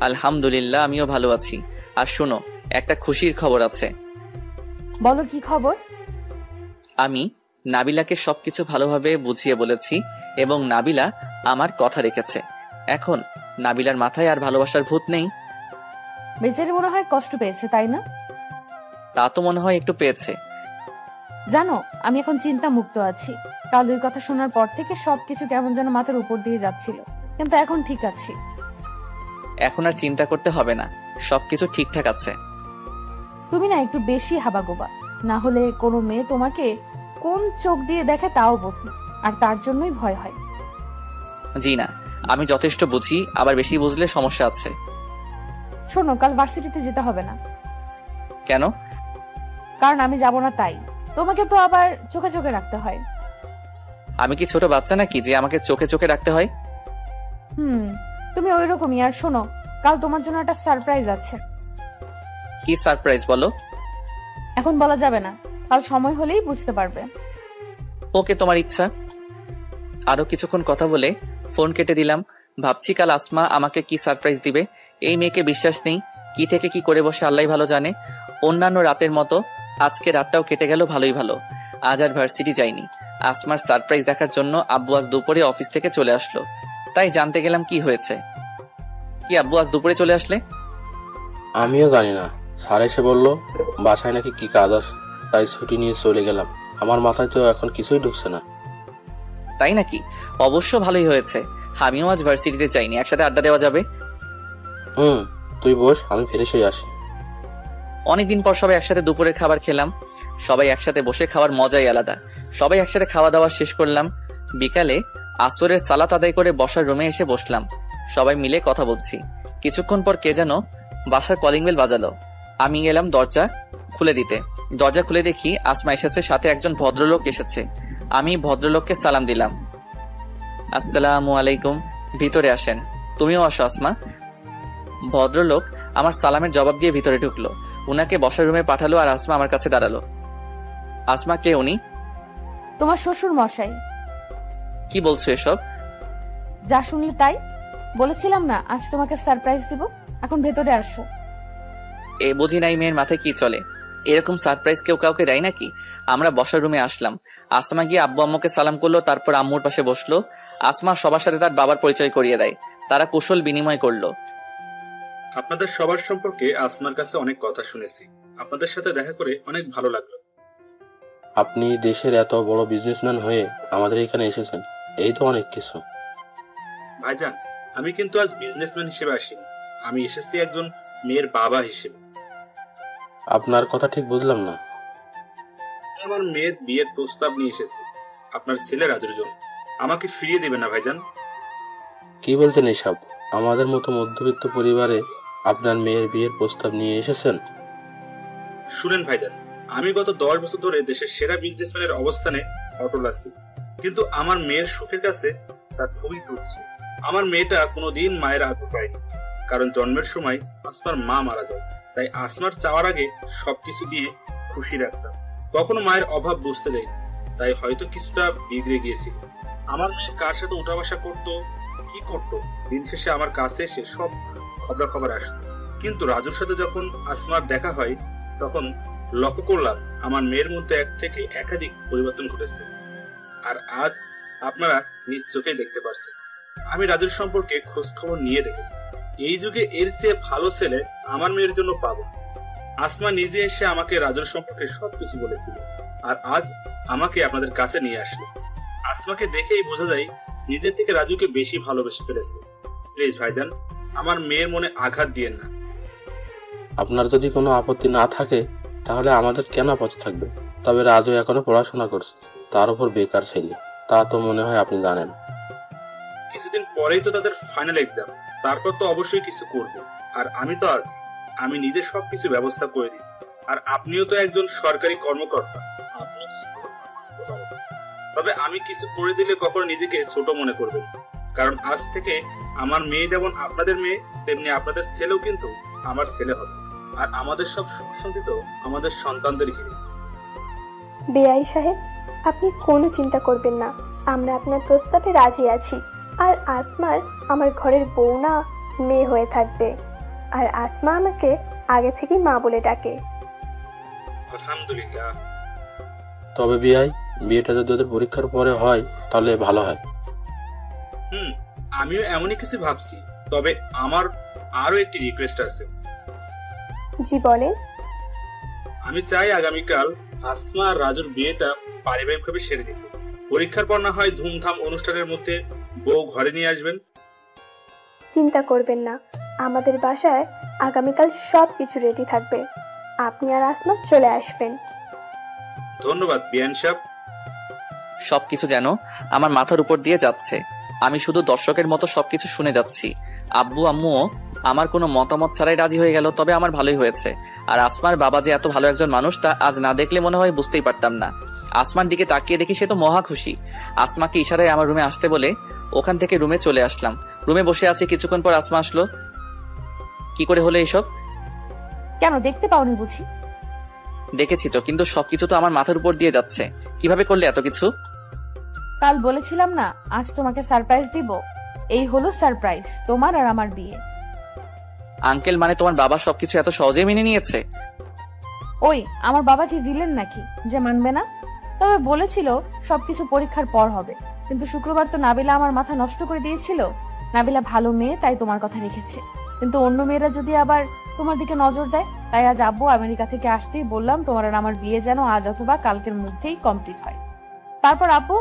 আলহামদুলিল্লাহ, আমিও ভালো আছি। আর শোনো, একটা খুশির খবর আছে। বলো, কি খবর? আমি নাবিলাকে সবকিছু ভালোভাবে বুঝিয়ে বলেছি এবং নাবিলা আমার কথা রেখেছে। এখন নাবিলার মাথায় আর ভালোবাসার ভূত নেই। বেচারি মনে হয় কষ্ট পেয়েছে, তাই না? তা তো মনে হয় একটু পেয়েছে। জানো, আমি এখন চিন্তা মুক্ত আছি। কালুর কথা শোনার পর থেকে সবকিছু কেমন যেন মাথার উপর দিয়ে যাচ্ছিল, কিন্তু এখন ঠিক আছি। এখন আর চিন্তা করতে হবে না, সবকিছু ঠিকঠাক আছে। তুমি না একটু বেশি হাবাগোবা, না হলে কোনো মেয়ে তোমাকে কোন চোখ দিয়ে দেখে তাও বুঝি, আর তার জন্যই ভয় হয়। জি না, আমি যথেষ্ট বুঝি, আবার বেশি বুঝলে সমস্যা আছে। শোনো, কাল ভার্সিটিতে যেতে হবে না। কেন? কারণ আমি যাব না, তাই তোমাকে তো আবার চোখে চোখে রাখতে হয়। আমি কি ছোট বাচ্চা নাকি যে আমাকে চোখে চোখে রাখতে হয়? তুমি ওই রকমই। আর শোনো, কাল তোমার জন্য একটা সারপ্রাইজ আছে। কি সারপ্রাইজ বলো? এখন বলা যাবে না, কাল সময় হলেই বুঝতে পারবে। ওকে, তোমার ইচ্ছা। আরো কিছুক্ষণ কথা বলে ফোন কেটে দিলাম। ভাবছি কাল আসমা আমাকে কি সারপ্রাইজ দিবে। এই মেয়েকে বিশ্বাস নেই, কি থেকে কি করে বসে আল্লাহ ভালো জানে। অন্যান্য রাতের মতো আজকে রাতটাও কেটে গেল ভালোই ভালো। আজ আর ভার্সিটি যাইনি। আসমার সারপ্রাইজ দেখার জন্য আব্বু আজ দুপুরে অফিস থেকে চলে আসলো, তাই জানতে গেলাম কি হয়েছে। কি আব্বু আজ দুপুরে চলে আসলে? আমিও জানি না, স্যার এসে বললো বাসায় নাকি কি কাজ আছে, তাই ছুটি নিয়ে চলে গেলাম। আমার মাথায় তো এখন কিছুই ঢুকছে না। তাই নাকি? অবশ্য ভালোই হয়েছে, আমিও আজ ভার্সিটিতে যাইনি, একসাথে আড্ডা দেওয়া যাবে। তুই বস, আমি ফ্রেশ হয়ে আসি। অনেকদিন পর সবাই একসাথে দুপুরের খাবার খেলাম। সবাই একসাথে বসে খাওয়ার মজাই আলাদা। সবাই একসাথে খাওয়া দাওয়া শেষ করলাম। বিকালে আসরের সালাত আদায় করে বসার রুমে এসে বসলাম। সবাই মিলে কথা বলছি। কিছুক্ষণ পর কে যেন বাসার কলিং বেল বাজালো। আমি গেলাম দরজা খুলে দিতে। দরজা খুলে দেখি আসমা এসেছে, সাথে একজন ভদ্রলোক এসেছে। আমি ভদ্রলোককে সালাম দিলাম। আসসালামু আলাইকুম, ভিতরে আসেন। তুমিও আসো আসমা। ভদ্রলোক আমার সালামের জবাব দিয়ে ভিতরে ঢুকলো। উনাকে বসার রুমে পাঠালো আর আসমা আমার কাছে দাঁড়ালো। আসমা, কে উনি? তোমার শ্বশুর মশাই। কি বলছো এসব? যা শুনলে তাই। বলেছিলাম না আজ তোমাকে সারপ্রাইজ দিব। এখন ভেতরে আসো। এ বুঝি নাই মেয়ের মাথায় কি চলে? এরকম সারপ্রাইজ কেউ কাউকে দেয় নাকি? আমরা বসার রুমে আসলাম। আসমা গিয়ে আব্বু আম্মুকে সালাম করলো, তারপর আম্মুর পাশে বসলো। আসমা সবার সাথে তার বাবার পরিচয় করিয়ে দেয়। তারা কুশল বিনিময় করলো। আপনাদের সবার সম্পর্কে আসমার কাছে অনেক কথা শুনেছি। আপনাদের সাথে দেখা করে অনেক ভালো লাগলো। আপনি দেশের এত বড় বিজনেসম্যান হয়ে আমাদের এখানে এসেছেন, এই তো অনেক কিছু। ভাইজান, আমি কিন্তু আজ বিজনেসম্যান হিসেবে আসিনি, আমি এসেছি একজন মেয়ের বাবা হিসেবে। আপনার কথা ঠিক বুঝলাম না। আমার মেয়ের বিয়ের প্রস্তাব নিয়ে এসেছি আপনার ছেলে রাজুর জন্য। আমাকে ফিরিয়ে দেবেন না ভাইজান? কি বলছেন এসব? আমাদের মতো মধ্যবিত্ত পরিবারে আপনার মেয়ের বিয়ের প্রস্তাব নিয়ে এসেছেন? শুনেন ভাইজান, আমি গত 10 বছর ধরে দেশের সেরা বিজনেসম্যানের অবস্থানে অটল আছি, কিন্তু আমার মেয়ের সুখের কাছে তা খুবই তুচ্ছ। আমার মেয়েটা কোনোদিন মায়ের আদর পায়নি, কারণ জন্মের সময় আসমার মা মারা যায়। তাই আসমার চাওয়ার আগে সবকিছু দিয়ে খুশি রাখতাম, কখনো মায়ের অভাব বুঝতে দেয়নি। তাই হয়তো কিছুটা বিগড়ে গিয়েছিল। আমার মেয়ে কার সাথে উঠা বসা করতো, কি করতো, দিন শেষে আমার কাছে এসে সব খবরাখবর আসতো। কিন্তু রাজুর সাথে যখন আসমার দেখা হয় তখন লক্ষ্য করলাম আমার মেয়ের মধ্যে এক থেকে একাধিক পরিবর্তন ঘটেছে। আর আজ আপনারা নিজ চোখেই দেখতে পাচ্ছেন। আমি রাজুর সম্পর্কে খোঁজ খবর নিয়ে দেখেছি। এই যুগে এর চেয়ে ভালো ছেলে আমার মেয়ের জন্য পাবো। আসমা নিজে এসে আমাকে রাজুর সম্পর্কে সবকিছু বলেছিল, আর আজ আমাকে আপনাদের কাছে নিয়ে আসলো। আসমাকে দেখেই বোঝা যায় নিজের থেকে রাজুকে বেশি ভালোবেসে ফেলেছে। প্লিজ ভাইজান, আমার মেয়ের মনে আঘাত দিয়েন না। আপনার যদি কোনো আপত্তি না থাকে তাহলে আমাদের কেন আপত্তি থাকবে? তবে রাজু এখনো পড়াশোনা করছে, তার উপর বেকার ছেলে, তা তো মনে হয় আপনি জানেন। কিছুদিন পরেই তো তাদের ফাইনাল এক্সাম, তারপর তো অবশ্যই কিছু করবে। আর আমি তো আছি, আমি নিজে সবকিছু ব্যবস্থা করে দিই। আর আপনিও তো একজন সরকারি কর্মকর্তা, আপনিও কিছু করতে পারেন। তবে আমি কিছু করে দিলে কখনো নিজেকে ছোট মনে করবেন, কারণ আজ থেকে আমার মেয়ে যেমন আপনাদের মেয়ে, তেমনি আপনাদের ছেলেও কিন্তু আমার ছেলে হবে। আর আমাদের সব সুখ শান্তি তো আমাদের সন্তানদের ঘিরে। বেআই সাহেব, আপনি কোনো চিন্তা করবেন না, আমরা আপনার প্রস্তাবে রাজি আছি। আর আসমার আমার ঘরের বউ না, মেয়ে হয়ে থাকবে। আর আসমা আমাকে আগে থেকেই মা বলে ডাকে। আলহামদুলিল্লাহ। তবে বিয়েটা যদি ওদের পরীক্ষার পরে হয় তাহলে ভালো হয়। আমিও এমনই কিছু ভাবছি। তবে আমার আরো একটি রিকোয়েস্ট আছে। জি বলেন। আমি চাই আগামীকাল আসমা আর রাজুর বিয়েটা পারিবারিকভাবে সেরে দিতে। পরীক্ষার পর না হয় ধুমধাম অনুষ্ঠানের মধ্যে বউ ঘরে নিয়ে আসবেন। চিন্তা করবেন না, আমাদের বাসায় আগামীকাল সবকিছু রেডি থাকবে। আপনি আর আসমা চলে আসবেন। ধন্যবাদ বিয়ান সাহেব। সবকিছু যেন আমার মাথার উপর দিয়ে যাচ্ছে। আমি শুধু দর্শকের মতো সবকিছু শুনে যাচ্ছি। আব্বু আম্মুও আমার কোনো মতামত ছাড়াই রাজি হয়ে গেল, তবে আমার ভালোই হয়েছে। আর আসমার বাবা যে এত ভালো একজন মানুষ তা আজ না দেখলে মনে হয় বুঝতেই পারতাম না। আসমার দিকে তাকিয়ে দেখি সে তো মহা খুশি। আসমাকে ইশারায় আমার রুমে আসতে বলে ওখান থেকে রুমে চলে আসলাম। রুমে বসে আছি, কিছুক্ষণ পর আসমা আসলো। কি করে হলো এসব? কেন, দেখতে পাওনি বুঝি? দেখেছি তো, কিন্তু সবকিছু তো আমার মাথার উপর দিয়ে যাচ্ছে। কিভাবে করলে এত কিছু? কাল বলেছিলাম না আজ তোমাকে সারপ্রাইজ দিব। এই হলো সারপ্রাইজ, তোমার আর আমার বিয়ে। আঙ্কেল, মানে তোমার বাবা সবকিছু এত সহজে মেনে নিয়েছে? ওই আমার বাবা কি ভিলেন নাকি যে মানবে না? তবে বলেছিল সবকিছু পরীক্ষার পর হবে, কিন্তু শুক্রবার তো নাবিলা আমার মাথা নষ্ট করে দিয়েছিল। নাবিলা ভালো মেয়ে, তাই তোমার কথা রেখেছে। কিন্তু অন্য মেয়েরা যদি আবার তোমার দিকে নজর দেয়, তাই আজ আব্বু আমেরিকা থেকে আসতেই বললাম তোমার আর আমার বিয়ে যেন আজ অথবা কালকের মধ্যেই কমপ্লিট হয়। তারপর আব্বু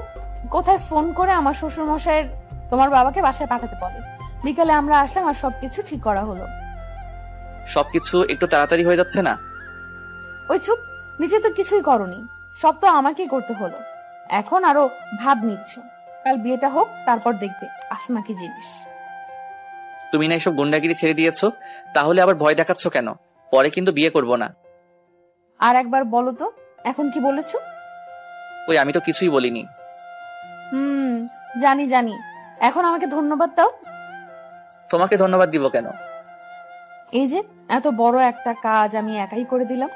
কোথায় ফোন করে আমার শ্বশুর মশাইয়ের তোমার বাবাকে বাসায় পাঠাতে বলে। বিকালে আমরা আসলাম আর সবকিছু ঠিক করা হলো। সবকিছু একটু তাড়াতাড়ি হয়ে যাচ্ছে না? ওই চুপ, নিজে তো কিছুই করনি, সব তো আমাকেই করতে হলো। এখন আরো ভাব নিচ্ছ। কাল বিয়েটা হোক, তারপর দেখবে আসমা কি জিনিস। তুমি না এসব গুন্ডাগিরি ছেড়ে দিয়েছো, তাহলে আবার ভয় দেখাচ্ছ কেন? পরে কিন্তু বিয়ে করব না। আর একবার বলো তো, এখন কি বলেছো? ওই আমি তো কিছুই বলিনি। জানি জানি, এখন আমাকে ধন্যবাদ দাও। তোমাকে ধন্যবাদ দিব কেন? এই যে এত বড় একটা কাজ আমি একাই করে দিলাম।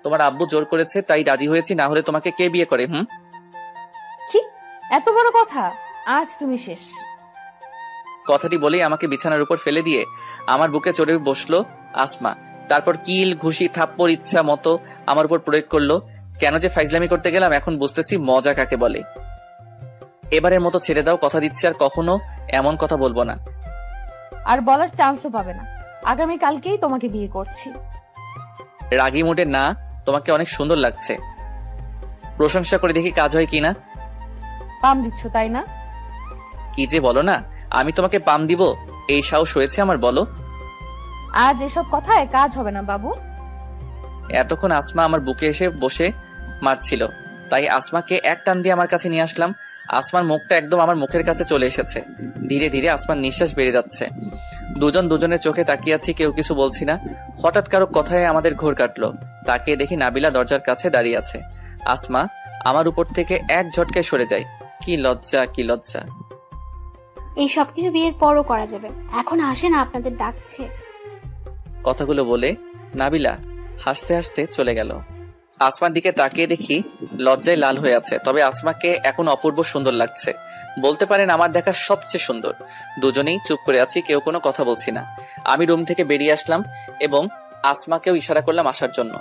তোমার আব্বু জোর করেছে তাই রাজি হয়েছি, না হলে তোমাকে কে বিয়ে করে? কি এত বড় কথা? আজ তুমি শেষ। কথাটি বলেই আমাকে বিছানার উপর ফেলে দিয়ে আমার বুকে চড়ে বসলো আসমা। তারপর কিল ঘুষি থাপ্পড় ইচ্ছা মতো আমার উপর প্রয়োগ করলো। কেন যে ফাইজলামি করতে গেলাম এখন বুঝতেছি মজা কাকে বলে। এবারের মতো ছেড়ে দাও, কথা দিচ্ছি আর কখনো এমন কথা বলবো না। আর বলার চান্সও পাবে না। আগামী কালকেই তোমাকে বিয়ে করছি। রাগি মুডে না, তোমাকে অনেক সুন্দর লাগছে। প্রশংসা করে দেখি কাজ হয় কিনা। পাম দিচ্ছ তাই না? কি যে বলো না, আমি তোমাকে পাম দিব এই সাহস হয়েছে আমার? বলো। আজ এসব কথায় কাজ হবে না বাবু। এতক্ষণ আসমা আমার বুকে এসে বসে মারছিল, তাই আসমাকে এক টান দিয়ে আমার কাছে নিয়ে আসলাম। আসমার মুখটা একদম আমার মুখের কাছে চলে এসেছে। ধীরে ধীরে আসমার নিঃশ্বাস বেড়ে যাচ্ছে। দুজন দুজনের চোখে তাকিয়ে আছি, কেউ কিছু বলছি না। হঠাৎ কারো কথায় আমাদের ঘোর কাটলো। তাকিয়ে দেখি নাবিলা দরজার কাছে দাঁড়িয়ে আছে। আসমা আমার উপর থেকে এক ঝটকায় সরে যায়। কি লজ্জা, কি লজ্জা। এই সবকিছু বিয়ের পরও করা যাবে, এখন আসেন আপনাদের ডাকছে। কথাগুলো বলে নাবিলা হাসতে হাসতে চলে গেল। আসমার দিকে তাকিয়ে দেখি লজ্জায় লাল হয়ে আছে, তবে আসমাকে এখন অপূর্ব সুন্দর লাগছে। বলতে পারেন আমার দেখা সবচেয়ে সুন্দর। দুজনেই চুপ করে আছি, কেউ কোনো কথা বলছি না। আমি রুম থেকে বেরিয়ে আসলাম এবং আসমাকেও ইশারা করলাম আসার জন্য।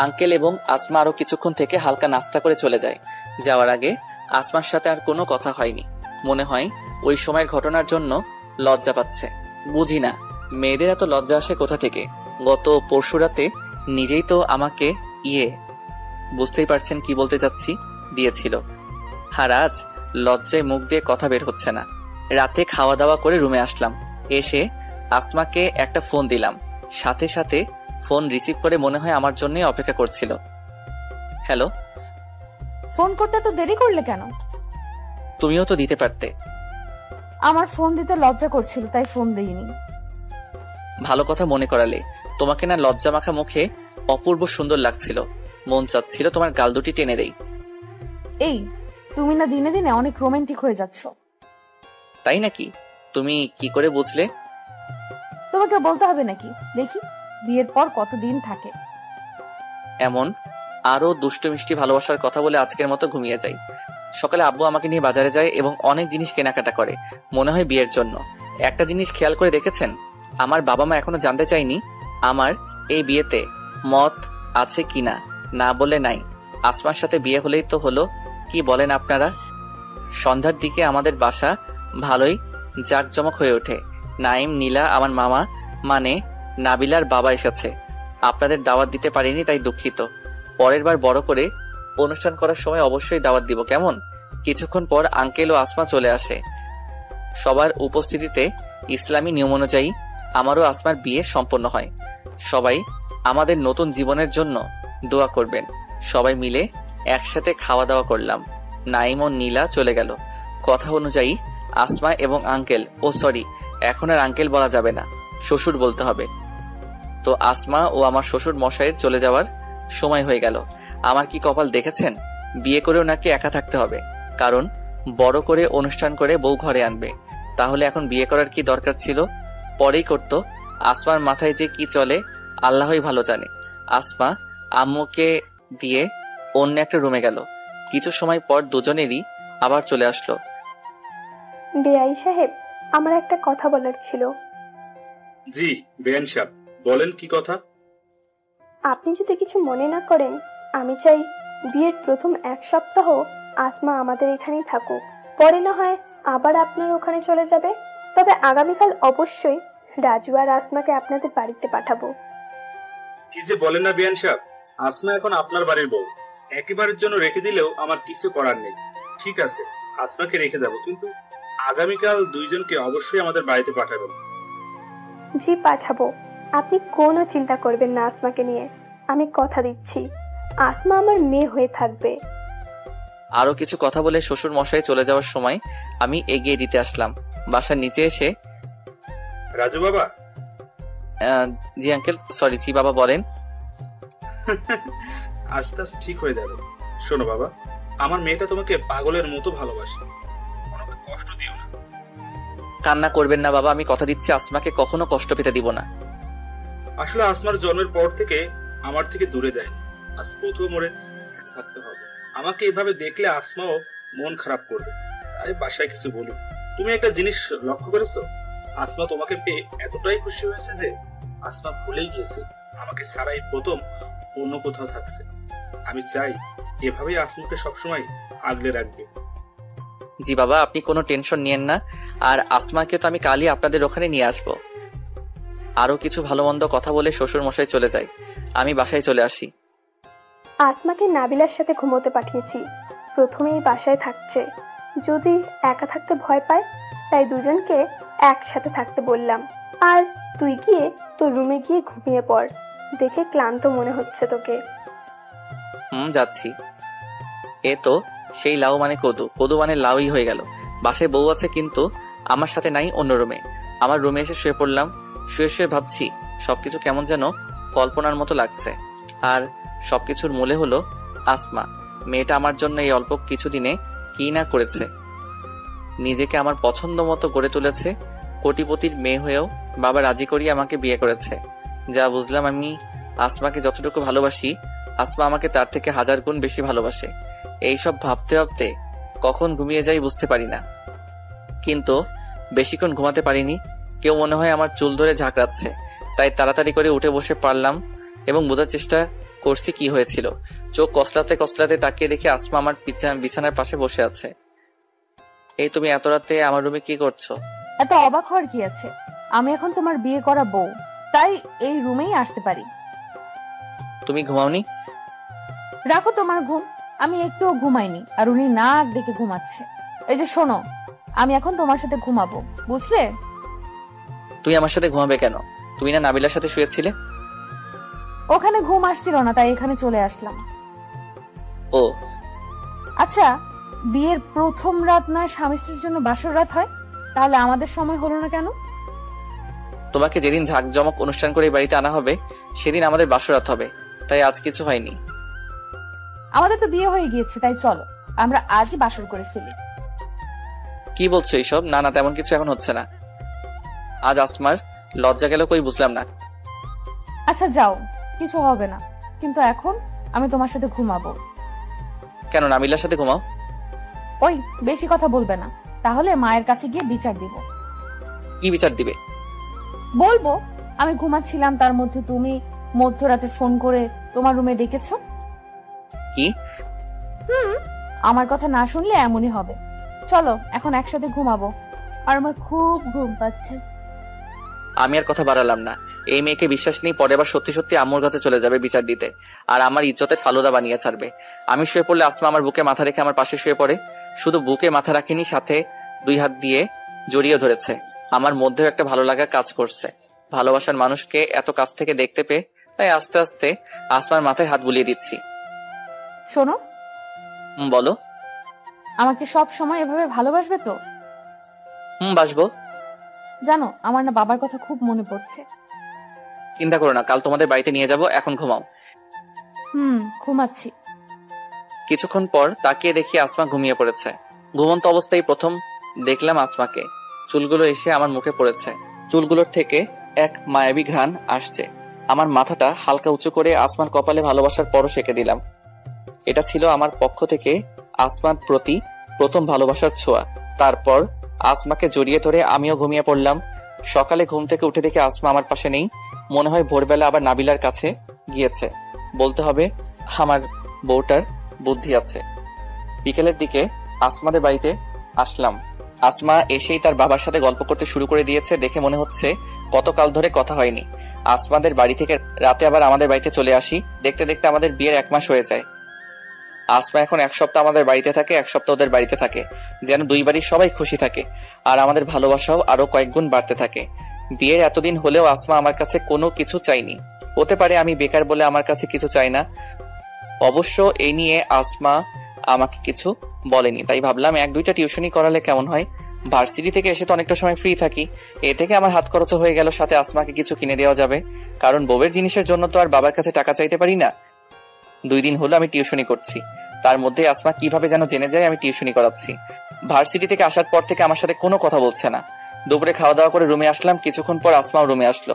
আঙ্কেল এবং আসমা আরো কিছুক্ষণ থেকে হালকা নাস্তা করে চলে যায়। যাওয়ার আগে আসমার সাথে আর কোনো কথা হয়নি। মনে হয় ওই সময়ের ঘটনার জন্য লজ্জা পাচ্ছে। বুঝি না মেয়েদের এত লজ্জা আসে কোথা থেকে। গত পরশু রাতে নিজেই তো আমাকে বুঝতেই পারছেন কি বলতে চাচ্ছি দিয়েছিল। আর আজ লজ্জায় মুখ দিয়ে কথা বের হচ্ছে না। রাতে খাওয়া দাওয়া করে রুমে আসলাম। এসে আসমাকে একটা ফোন দিলাম। সাথে সাথে ফোন রিসিভ করে মনে হয় আমার জন্যই অপেক্ষা করছিল। হ্যালো। ফোন করতে তো দেরি করলে কেন? তুমিও তো দিতে পারতে। আমার ফোন দিতে লজ্জা করছিল তাই ফোন দেইনি। ভালো কথা মনে করালে। তোমাকে না লজ্জা মাখা মুখে অপূর্ব সুন্দর লাগছিল, মন চাচ্ছিল তোমার গাল দুটি টেনে দেই। এই তুমি না দিনে দিনে অনেক রোমান্টিক হয়ে যাচ্ছ। তাই নাকি? তুমি কি করে বুঝলে? তোমাকে বলতে হবে নাকি? দেখি বিয়ের পর কতদিন থাকে। এমন আরো দুষ্টু মিষ্টি ভালোবাসার কথা বলে আজকের মতো ঘুমিয়ে যাই। সকালে আব্বু আমাকে নিয়ে বাজারে যায় এবং অনেক জিনিস কেনাকাটা করে, মনে হয় বিয়ের জন্য। একটা জিনিস খেয়াল করে দেখেছেন, আমার বাবা মা এখনো জানতে চায়নি আমার এই বিয়েতে মত আছে কিনা। না বলে নাই। আসমার সাথে বিয়ে হলেই তো হলো, কি বলেন আপনারা? সন্ধ্যার দিকে আমাদের বাসা ভালোই জাঁকজমক হয়ে ওঠে। নাইম, নীলা, আমার মামা মানে নাবিলার বাবা এসেছে। আপনাদের দাওয়াত দিতে পারিনি তাই দুঃখিত। পরের বার বড় করে অনুষ্ঠান করার সময় অবশ্যই দাওয়াত দিব, কেমন? কিছুক্ষণ পর আঙ্কেল ও আসমা চলে আসে। সবার উপস্থিতিতে ইসলামী নিয়ম অনুযায়ী আমারও আসমার বিয়ে সম্পন্ন হয়। সবাই আমাদের নতুন জীবনের জন্য দোয়া করবেন। সবাই মিলে একসাথে খাওয়া দাওয়া করলাম। নাইম ও নীলা চলে গেল। কথা অনুযায়ী আসমা এবং আঙ্কেল, ও সরি এখন আর আঙ্কেল বলা যাবে না, শ্বশুর বলতে হবে। তো আসমা ও আমার শ্বশুর মশাইয়ের চলে যাওয়ার সময় হয়ে গেল। আমার কি কপাল দেখেছেন? বিয়ে করেও নাকি একা থাকতে হবে, কারণ বড় করে অনুষ্ঠান করে বউ ঘরে আনবে। তাহলে এখন বিয়ে করার কি দরকার ছিল? পরেই করতো। আসমার মাথায় যে কি চলে আল্লাহই ভালো জানে। আসমা আম্মুকে দিয়ে অন্য একটা রুমে গেল। কিছু সময় পর দুজনেরই আবার চলে আসলো। বেআই সাহেব, আমার একটা কথা বলার ছিল। জি বেআইন সাহেব, বলেন কি কথা? আপনি যদি কিছু মনে না করেন, আমি চাই বিয়ের প্রথম এক সপ্তাহ আসমা আমাদের এখানেই থাকুক, পরে না হয় আবার আপনার ওখানে চলে যাবে। তবে আগামীকাল অবশ্যই রাজু আর আসমাকে আপনাদের বাড়িতে পাঠাবো। কি যে বলেন না বেআইন সাহেব, আসমা এখন আপনার বাড়ির বউ। একেবারের জন্য রেখে দিলেও আমার কিছু করার নেই। ঠিক আছে, আসমাকে রেখে যাব, কিন্তু আগামীকাল দুইজনকে অবশ্যই আমাদের বাড়িতে পাঠাবেন। জি পাঠাবো, আপনি কোনো চিন্তা করবেন না আসমাকে নিয়ে। আমি কথা দিচ্ছি আসমা আমার মেয়ে হয়ে থাকবে। আরো কিছু কথা বলে শ্বশুর মশাই চলে যাওয়ার সময় আমি এগিয়ে দিতে আসলাম। বাসার নিচে এসে, রাজু বাবা। জি আঙ্কেল, সরি জি বাবা বলেন। আস্তে আস্তে ঠিক হয়ে যাবে। শোনো বাবা, আমার মেয়েটা তোমাকে পাগলের মতো ভালোবাসে। তোমাকে কষ্ট দিয়ে কান্না করবেন না বাবা, আমি কথা দিচ্ছি আসমাকে কখনো কষ্ট পেতে দিব না। আসলে আসমার জন্মের পর থেকে আমার থেকে দূরে যায়, আজ প্রথম ওরে থাকতে হবে। আমাকে এভাবে দেখলে আসমাও মন খারাপ করবে, তাই বাসায় কিছু বলি। তুমি একটা জিনিস লক্ষ্য করেছো, আসমা তোমাকে পেয়ে এতটাই খুশি হয়েছে যে আসমা ভুলেই গিয়েছে আমাকে ছাড়াই প্রথম অন্য কোথাও থাকছে। আমি চাই এভাবেই আসমাকে সবসময় আগলে রাখবে। জি বাবা, আপনি কোনো টেনশন নিয়েন না। আর আসমাকে তো আমি কালই আপনাদের ওখানে নিয়ে আসবো। আরো কিছু ভালো মন্দ কথা বলে শ্বশুর মশাই চলে যায়, আমি বাসায় চলে আসি। আসমাকে নাবিলার সাথে ঘুমোতে পাঠিয়েছি, প্রথমেই বাসায় থাকছে, যদি একা থাকতে ভয় পায় তাই দুজনকে একসাথে থাকতে বললাম। আর তুই গিয়ে তোর রুমে গিয়ে ঘুমিয়ে পড়, দেখে ক্লান্ত মনে হচ্ছে তোকে। যাচ্ছি। এ তো সেই লাউ মানে কদু, কদু মানে লাউই হয়ে গেল। বাসায় বউ আছে কিন্তু আমার সাথে নাই, অন্য রুমে। আমার রুমে এসে শুয়ে পড়লাম। শুয়ে শুয়ে ভাবছি সবকিছু কেমন যেন কল্পনার মতো লাগছে। আর সবকিছুর মূলে হলো আসমা। মেয়েটা আমার জন্য এই অল্প কিছুদিনে কি না করেছে। নিজেকে আমার পছন্দ মতো গড়ে তুলেছে, কোটিপতির মেয়ে হয়েও বাবা রাজি করিয়ে আমাকে বিয়ে করেছে। যা বুঝলাম, আমি আসমাকে যতটুকু ভালোবাসি আসমা আমাকে তার থেকে 1000 গুণ বেশি ভালোবাসে। এইসব ভাবতে ভাবতে কখন ঘুমিয়ে যাই বুঝতে পারি না, কিন্তু বেশিক্ষণ ঘুমাতে পারিনি। কেউ মনে হয় আমার চুল ধরে ঝাঁকড়াচ্ছে, তাই তাড়াতাড়ি করে উঠে বসে পারলাম এবং বোঝার চেষ্টা করছি কি হয়েছিল। চোখ কসলাতে কসলাতে তাকিয়ে দেখি আসমা আমার বিছানার পাশে বসে আছে। এই তুমি এত রাতে আমার রুমে কি করছো? এত অবাক হওয়ার কি আছে, আমি এখন তোমার বিয়ে করা বউ, তাই এই রুমেই আসতে পারি। তুমি ঘুমাওনি? রাখো তোমার ঘুম, আমি একটুও ঘুমাইনি, আর উনি নাক দেখে ঘুমাচ্ছে। এই যে শোনো, আমি এখন তোমার সাথে ঘুমাবো, বুঝলে? তুমি আমার সাথে ঘুমাবে কেন? তুমি না নাবিলার সাথে শুয়েছিলে? ওখানে ঘুম আসছিল না, তাই এখানে চলে আসলাম। ও আচ্ছা, বিয়ের প্রথম রাত নয় স্বামী স্ত্রীর জন্য বাসর রাত হয়, তাহলে আমাদের সময় হলো না কেন? তোমাকে যেদিন ঝাঁকজমক অনুষ্ঠান করে বাড়িতে আনা হবে সেদিন আমাদের বাসরাত হবে, তাই আজ কিছু হয়নি। আমাদের তো বিয়ে হয়ে গিয়েছে, তাই চলো আমরা আজই বাসর করে ফেলি। কি বলছো এইসব? না না, তেমন কিছু এখন হচ্ছে না। আজ আসমার লজ্জা গেল কই বুঝলাম না। আচ্ছা যাও, কিছু হবে না, কিন্তু এখন আমি তোমার সাথে ঘুমাবো। কেন, নাবিলার সাথে ঘুমাও। ওই বেশি কথা বলবে না, তাহলে মায়ের কাছে গিয়ে বিচার দিব। কি বিচার দিবে? বলবো আমি ঘুমাচ্ছিলাম, তার মধ্যে তুমি মধ্যরাতে ফোন করে তোমার রুমে ডেকেছো। কি? আমার কথা না শুনলে এমনই হবে। চলো এখন একসাথে ঘুমাবো, আর আমার খুব ঘুম পাচ্ছে। আমি আর কথা বাড়ালাম না। এই মেয়েকে বিশ্বাস নেই, পরে আবার সত্যি সত্যি আম্মুর কাছে চলে যাবে বিচার দিতে, আর আমার ইজ্জতের ফালুদা বানিয়ে ছাড়বে। আমি শুয়ে পড়লে আসমা আমার বুকে মাথা রেখে আমার পাশে শুয়ে পড়ে। শুধু বুকে মাথা রাখেনি, সাথে 2 হাত দিয়ে জড়িয়ে ধরেছে। আমার মধ্যেও একটা ভালো লাগা কাজ করছে, ভালোবাসার মানুষকে এত কাছ থেকে দেখতে পেয়ে। তাই আস্তে আস্তে আসমার মাথায় হাত বুলিয়ে দিচ্ছি। শোনো। বলো। আমাকে সব সময় এভাবে ভালোবাসবে তো? বাসবো। জানো, আমার না বাবার কথা খুব মনে পড়ছে। চিন্তা করো না, কাল তোমাদের বাড়িতে নিয়ে যাব, এখন ঘুমাও। ঘুমাচ্ছি। কিছুক্ষণ পর তাকিয়ে দেখি আসমা ঘুমিয়ে পড়েছে। ঘুমন্ত অবস্থায় প্রথম দেখলাম আসমাকে। চুলগুলো এসে আমার মুখে পড়েছে, চুলগুলোর থেকে এক মায়াবী ঘ্রাণ আসছে। আমার মাথাটা হালকা উঁচু করে আসমার কপালে ভালোবাসার পরশ এঁকে দিলাম। এটা ছিল আমার পক্ষ থেকে আসমার প্রতি প্রথম ভালোবাসার ছোঁয়া। তারপর আসমাকে জড়িয়ে ধরে আমিও ঘুমিয়ে পড়লাম। সকালে ঘুম থেকে উঠে দেখে আসমা আমার পাশে নেই, মনে হয় ভোরবেলা আবার নাবিলার কাছে গিয়েছে। বলতে হবে আমার বউটার বুদ্ধি আছে। বিকেলের দিকে আসমাদের বাড়িতে আসলাম। আসমা এসেই তার বাবার সাথে গল্প করতে শুরু করে দিয়েছে, দেখে মনে হচ্ছে কতকাল ধরে কথা হয়নি। আসমাদের বাড়ি থেকে রাতে আবার আমাদের বাড়িতে চলে আসি। দেখতে দেখতে আমাদের বিয়ের 1 মাস হয়ে যায়। আসমা এখন 1 সপ্তাহ আমাদের বাড়িতে থাকে, 1 সপ্তাহ ওদের বাড়িতে থাকে, যেন 2 বাড়ির সবাই খুশি থাকে, আর আমাদের ভালোবাসাও আরো কয়েক গুণ বাড়তে থাকে। বিয়ের এতদিন হলেও আসমা আমার কাছে কোনো কিছু চাইনি। হতে পারে আমি বেকার বলে আমার কাছে কিছু চাই না, অবশ্য এই নিয়ে আসমা আমাকে কিছু বলেনি। তাই ভাবলাম 1-2টা টিউশনি করালে কেমন হয়। ভার্সিটি থেকে এসে তো অনেকটা সময় ফ্রি থাকি, এ থেকে আমার হাত খরচও হয়ে গেল, সাথে আসমাকে কিছু কিনে দেওয়া যাবে। কারণ বউয়ের জিনিসের জন্য তো আর বাবার কাছে টাকা চাইতে পারি না। 2 দিন হলো আমি টিউশনি করছি, তার মধ্যে আসমা কিভাবে যেন জেনে যায় আমি টিউশনি করাচ্ছি। ভার্সিটি থেকে আসার পর থেকে আমার সাথে কোনো কথা বলছে না। দুপুরে খাওয়া দাওয়া করে রুমে আসলাম, কিছুক্ষণ পর আসমাও রুমে আসলো।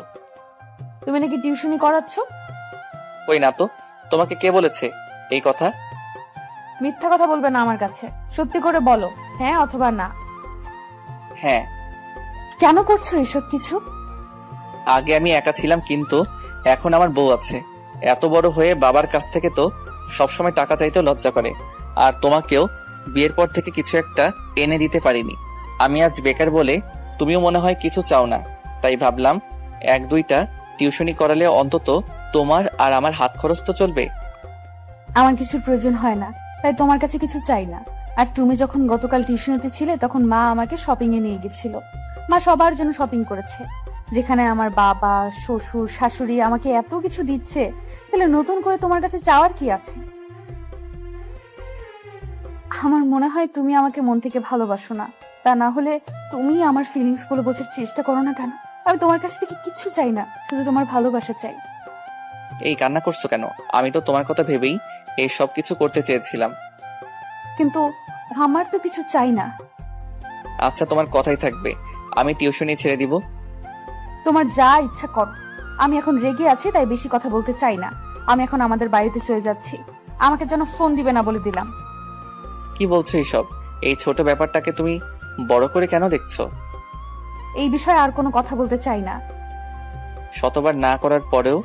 তুমি নাকি টিউশনি করাচ্ছ? ওই না তো, তোমাকে কে বলেছে এই কথা? মিথ্যা কথা বলবে না আমার কাছে, সত্যি করে বলো, হ্যাঁ অথবা না। হ্যাঁ। কেন করছো এসব কিছু? আগে আমি একা ছিলাম, কিন্তু এখন আমার বউ আছে। এত বড় হয়ে বাবার কাছ থেকে তো সবসময় টাকা চাইতেও লজ্জা করে। আর তোমাকেও বিয়ের পর থেকে কিছু একটা এনে দিতে পারিনি। আমি আজ বেকার বলে তুমিও মনে হয় কিছু চাও না, তাই ভাবলাম 1-2টা টিউশনি করালে অন্তত তোমার আর আমার হাত খরচ তো চলবে। আমার কিছুর প্রয়োজন হয় না, তাই তোমার কাছে কিছু চাই না। আর তুমি যখন গতকাল টিউশনিতে ছিলে তখন মা আমাকে শপিং এ নিয়ে গেছিল। মা সবার জন্য শপিং করেছে, যেখানে আমার বাবা, শ্বশুর, শাশুড়ি আমাকে এত কিছু দিচ্ছে, তাহলে নতুন করে তোমার কাছে চাওয়ার কি আছে? আমার মনে হয় তুমি আমাকে মন থেকে ভালোবাসো না। তা না হলে তুমি আমার ফিলিংস গুলো বোঝার চেষ্টা করো না কেন? আমি তোমার কাছ থেকে কিছু চাই না, শুধু তোমার ভালোবাসা চাই। এই কান্না করছো কেন? আমি তো তোমার কথা ভেবেই এই সব কিছু করতে চেয়েছিলাম। কিন্তু আমার তো কিছু চাই না। আচ্ছা, তোমার কথাই থাকবে, আমি টিউশনি ছেড়ে দিব। তোমার যা ইচ্ছা করো। আমি এখন রেগে আছি, তাই বেশি কথা বলতে চাই না। আমি এখন আমাদের বাড়িতে চলে যাচ্ছি। আমাকে যেন ফোন দিবে না বলে দিলাম। কি বলছো এইসব? এই ছোট ব্যাপারটাকে তুমি বড় করে কেন দেখছো? এই বিষয়ে আর কোনো কথা বলতে চাই না। শতবার না করার পরেও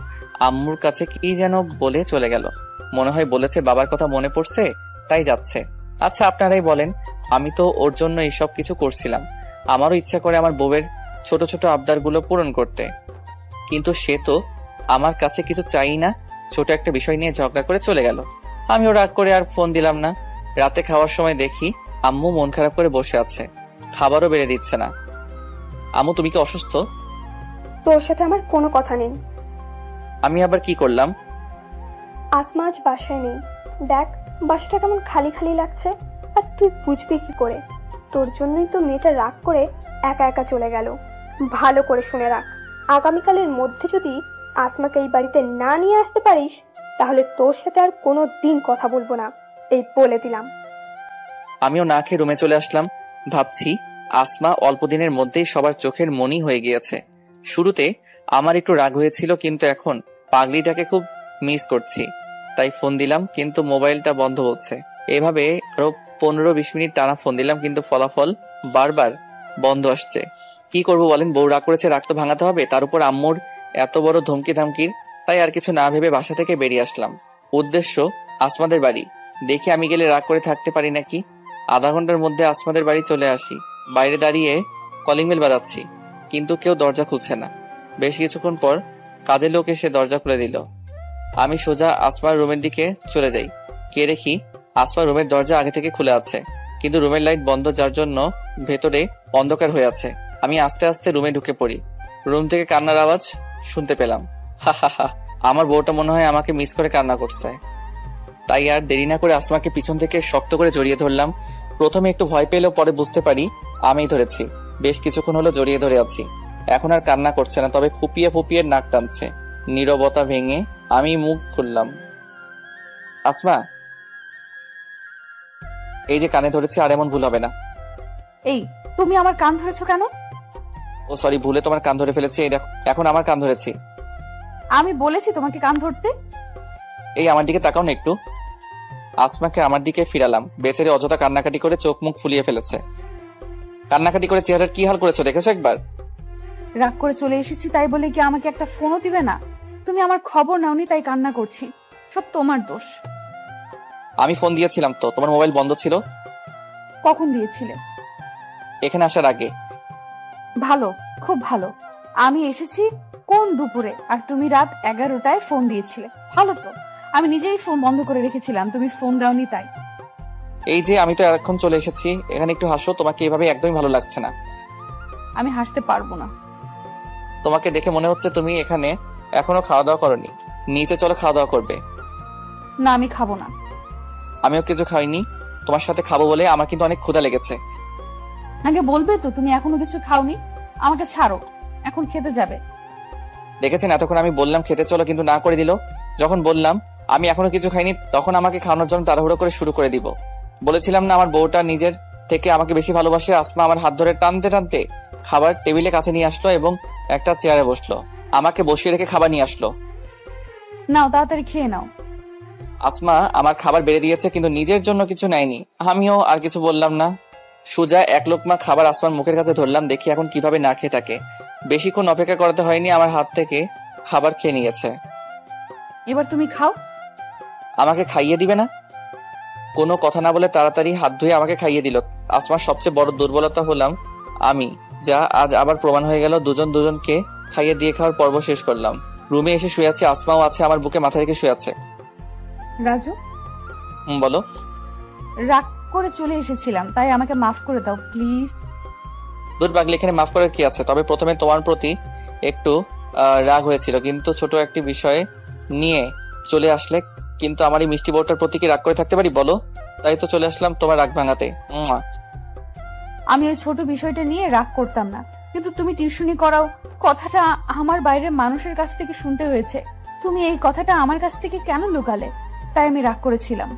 আম্মুর কাছে কি যেন বলে চলে গেল। মনে হয় বলেছে বাবার কথা মনে পড়ছে, তাই যাচ্ছে। আচ্ছা, আপনারাই বলেন, আমি তো ওর জন্য এইসব কিছু করছিলাম। আমারও ইচ্ছা করে আমার বউয়ের ছোট ছোট আবদারগুলো পূরণ করতে, কিন্তু সে তো আমার কাছে কিছু চাই না। ছোট একটা বিষয় নিয়ে ঝগড়া করে চলে গেল। আমিও রাগ করে আর ফোন দিলাম না। রাতে খাওয়ার সময় দেখি আম্মু মন খারাপ করে বসে আছে, খাবারও বেড়ে দিচ্ছে না। আম্মু, তুমি কি অসুস্থ? তোর সাথে আমার কোনো কথা নেই। আমি আবার কি করলাম? আসমা আজ বাসায় নেই। দেখ, বাসাটা কেমন খালি খালি লাগছে। আর তুই বুঝবি কি করে? তোর জন্যই তো মেয়েটা রাগ করে একা একা চলে গেল। ভালো করে শুনে রাখ, আগামীকালের মধ্যে যদি আসমাকে এই বাড়িতে না নিয়ে আসতে পারিস, তাহলে তোর সাথে আর কোনো দিন কথা বলবো না, এই বলে দিলাম। আমিও না খেয়ে রুমে চলে আসলাম। ভাবছি আসমা অল্প দিনের মধ্যেই সবার চোখের মনি হয়ে গিয়েছে। শুরুতে আমার একটু রাগ হয়েছিল, কিন্তু এখন পাগলিটাকে খুব মিস করছি, তাই ফোন দিলাম, কিন্তু মোবাইলটা বন্ধ বলছে। এভাবে আরো 15-20 মিনিট টানা ফোন দিলাম, কিন্তু ফলাফল বারবার বন্ধ আসছে। কি করব বলেন? বউ রাগ করেছে, রাগ তো ভাঙাতে হবে। তার উপর আম্মুর এত বড় ধমকি ধামকির, তাই আর কিছু না ভেবে বাসা থেকে বেরিয়ে আসলাম। উদ্দেশ্য আসমাদের বাড়ি। দেখি আমি গেলে রাগ করে থাকতে পারি নাকি। আধা ঘন্টার মধ্যে আসমাদের বাড়ি চলে আসি। বাইরে দাঁড়িয়ে কলিং বেল বাজাচ্ছি, কিন্তু কেউ দরজা খুলছে না। বেশ কিছুক্ষণ পর কাজের লোক এসে দরজা খুলে দিল। আমি সোজা আসমার রুমের দিকে চলে যাই। কে দেখি আসমার রুমের দরজা আগে থেকে খুলে আছে, কিন্তু রুমের লাইট বন্ধ, যার জন্য ভেতরে অন্ধকার হয়ে আছে। আমি আস্তে আস্তে রুমে ঢুকে পড়ি। রুম থেকে কান্নার আওয়াজ শুনতে পেলাম। হা হা হা, আমার বউটা মনে হয় আমাকে মিস করে কান্না করছে। তাই আর দেরি না করে আসমাকে পিছন থেকে শক্ত করে জড়িয়ে ধরলাম। প্রথমে একটু ভয় পেলেও পরে বুঝতে পারি আমিই ধরেছি। বেশ কিছুক্ষণ হলো জড়িয়ে ধরে আছি। এখন আর কান্না করছে না, তবে ফুপিয়ে ফুপিয়ে নাক টানছে। নীরবতা ভেঙে আমি মুখ খুললাম। আসমা, এই যে কানে ধরেছি, আর এমন ভুল হবে না। এই, তুমি আমার কান ধরেছো কেন? ও সরি, ভুলে তোমার কান ধরে ফেলেছি। এই দেখো, এখন আমার কান ধরেছি। আমি বলেছি তোমাকে কান ধরতে? এই আমার দিকে তাকাও না একটু। আসমাকে আমার দিকে ফিরালাম। বেচারি অযথা কান্নাকাটি করে চোখ মুখ ফুলিয়ে ফেলেছে। কান্নাকাটি করে চেহারার কি হাল করেছো দেখেছো একবার? রাগ করে চলে এসেছি তাই বলে কি আমাকে একটা ফোনও দিবে না? তুমি আমার খবর নাওনি তাই কান্না করছি। সব তোমার দোষ। আমি ফোন দিয়েছিলাম তো, তোমার মোবাইল বন্ধ ছিল। কখন দিয়েছিলে? এখানে আসার আগে। ভালো, খুব ভালো। আমি এসেছি কোন দুপুরে, আর তুমি রাত 11টায় ফোন দিয়েছিলে। ভালো তো, আমি নিজেই ফোন বন্ধ করে রেখেছিলাম, তুমি ফোন দাওনি তাই। এই যে আমি তো এখন চলে এসেছি, এখানে একটু হাসো। তোমাকে এভাবে একদমই ভালো লাগছে না। আমি হাসতে পারবো না। তোমাকে দেখে মনে হচ্ছে তুমি এখানে এখনো খাওয়া দাওয়া করনি। নিচে চলো, খাওয়া দাওয়া করবে। না, আমি খাবো না। আমিও কিছু খাইনি, তোমার সাথে খাবো বলে। আমার কিন্তু অনেক ক্ষুধা লেগেছে। আগে বলবে তো তুমি এখনো কিছু খাওনি। আমাকে ছাড়ো, এখন খেতে যাবে। দেখেছেন, এতক্ষণ আমি বললাম খেতে চলো, কিন্তু না করে দিল। যখন বললাম আমি এখনো কিছু খাইনি, তখন আমাকে খাওয়ানোর জন্য তাড়াহুড়ো করে শুরু করে দিব। বলেছিলাম না আমার বউটা নিজের থেকে আমাকে বেশি ভালোবাসে। আসমা আমার হাত ধরে টানতে টানতে খাবার টেবিলে কাছে নিয়ে আসলো এবং একটা চেয়ারে বসলো। আমাকে বসিয়ে রেখে খাবার নিয়ে আসলো। নাও তাড়াতাড়ি খেয়ে নাও। আসমা আমার খাবার বেড়ে দিয়েছে, কিন্তু নিজের জন্য কিছু নেয়নি। আমিও আর কিছু বললাম না। সোজা এক লোকমা খাবার আসমার মুখের কাছে ধরলাম, দেখি এখন কিভাবে না খেয়ে থাকে। বেশিক্ষণ অপেক্ষা করাতে হয়নি, আমার হাত থেকে খাবার খেয়ে নিয়েছে। এবার তুমি খাও। আমাকে খাইয়ে দিবে না? কোনো কথা না বলে তাড়াতাড়ি হাত ধুয়ে আমাকে খাইয়ে দিল। আসমার সবচেয়ে বড় দুর্বলতা হলাম আমি, যা আজ আবার প্রমাণ হয়ে গেল। দুজনকে খাইয়ে দিয়ে খাওয়ার পর্ব শেষ করলাম। রুমে এসে শুয়ে আছি, আসমাও আছে, আমার বুকে মাথা রেখে শুয়ে আছে। রাজু, বলো। রাগ করে চলে এসেছিলাম, তাই আমাকে মাফ করে দাও প্লিজ। দূর পাগলি, এখানে মাফ করার কি আছে? তবে প্রথমে তোমার প্রতি একটু রাগ হয়েছিল, কিন্তু ছোট একটি বিষয়ে নিয়ে চলে আসলে। কিন্তু আমার এই মিষ্টি বউটার প্রতি কি রাগ করে থাকতে পারি বলো? তাই তো চলে আসলাম তোমার রাগ ভাঙাতে। আমি ওই ছোট বিষয়টা নিয়ে রাগ করতাম না, কিন্তু তুমি টিউশনি করাও কথাটা আমার বাইরের মানুষের কাছ থেকে শুনতে হয়েছে। তুমি এই কথাটা আমার কাছ থেকে কেন লুকালে? তাই আমি রাগ করেছিলাম।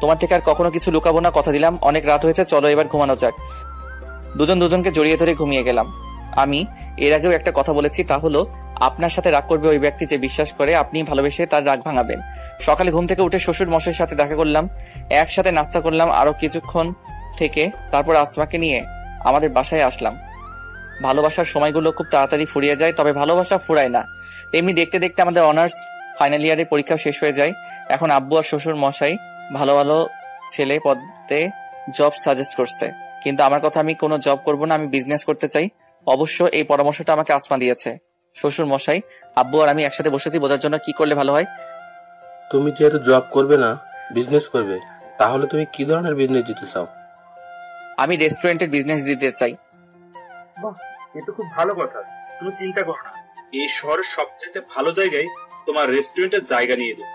তোমার থেকে আর কখনো কিছু লুকাবো না, কথা দিলাম। অনেক রাত হয়েছে, চলো এবার ঘুমানো যাক। দুজনকে জড়িয়ে ধরে ঘুমিয়ে গেলাম। আমি এর আগেও একটা কথা বলেছি, তা হলো আপনার সাথে রাগ করবে ওই ব্যক্তি যে বিশ্বাস করে আপনি ভালোবেসে তার রাগ ভাঙাবেন। সকালে ঘুম থেকে উঠে শ্বশুর মশাইয়ের সাথে দেখা করলাম, একসাথে নাস্তা করলাম আরো কিছুক্ষণ থেকে। তারপর আসমাকে নিয়ে আমাদের বাসায় আসলাম। ভালোবাসার সময়গুলো খুব তাড়াতাড়ি ফুরিয়ে যায়, তবে ভালোবাসা ফুরায় না। তেমনি দেখতে দেখতে আমাদের অনার্স ফাইনাল ইয়ারের পরীক্ষা শেষ হয়ে যায়। এখন আব্বু আর শ্বশুর মশাই ভালো ভালো ছেলে পদে জব সাজেস্ট করছে, কিন্তু আমার কথা, আমি কোনো জব করব না, আমি বিজনেস করতে চাই। অবশ্য এই পরামর্শটা আমাকে আসমা দিয়েছে। শ্বশুর মশাই, আব্বু আর আমি একসাথে বসেছি বোঝার জন্য কি করলে ভালো হয়। তুমি যেহেতু জব করবে না, বিজনেস করবে, তাহলে তুমি কি ধরনের বিজনেস দিতে চাও? আমি রেস্টুরেন্টের বিজনেস দিতে চাই। বাহ, এটা খুব ভালো কথা। তুমি চিন্তা করো না, এই শহরের সবচেয়ে ভালো জায়গায় তোমার রেস্টুরেন্টের জায়গা নিয়ে দেব।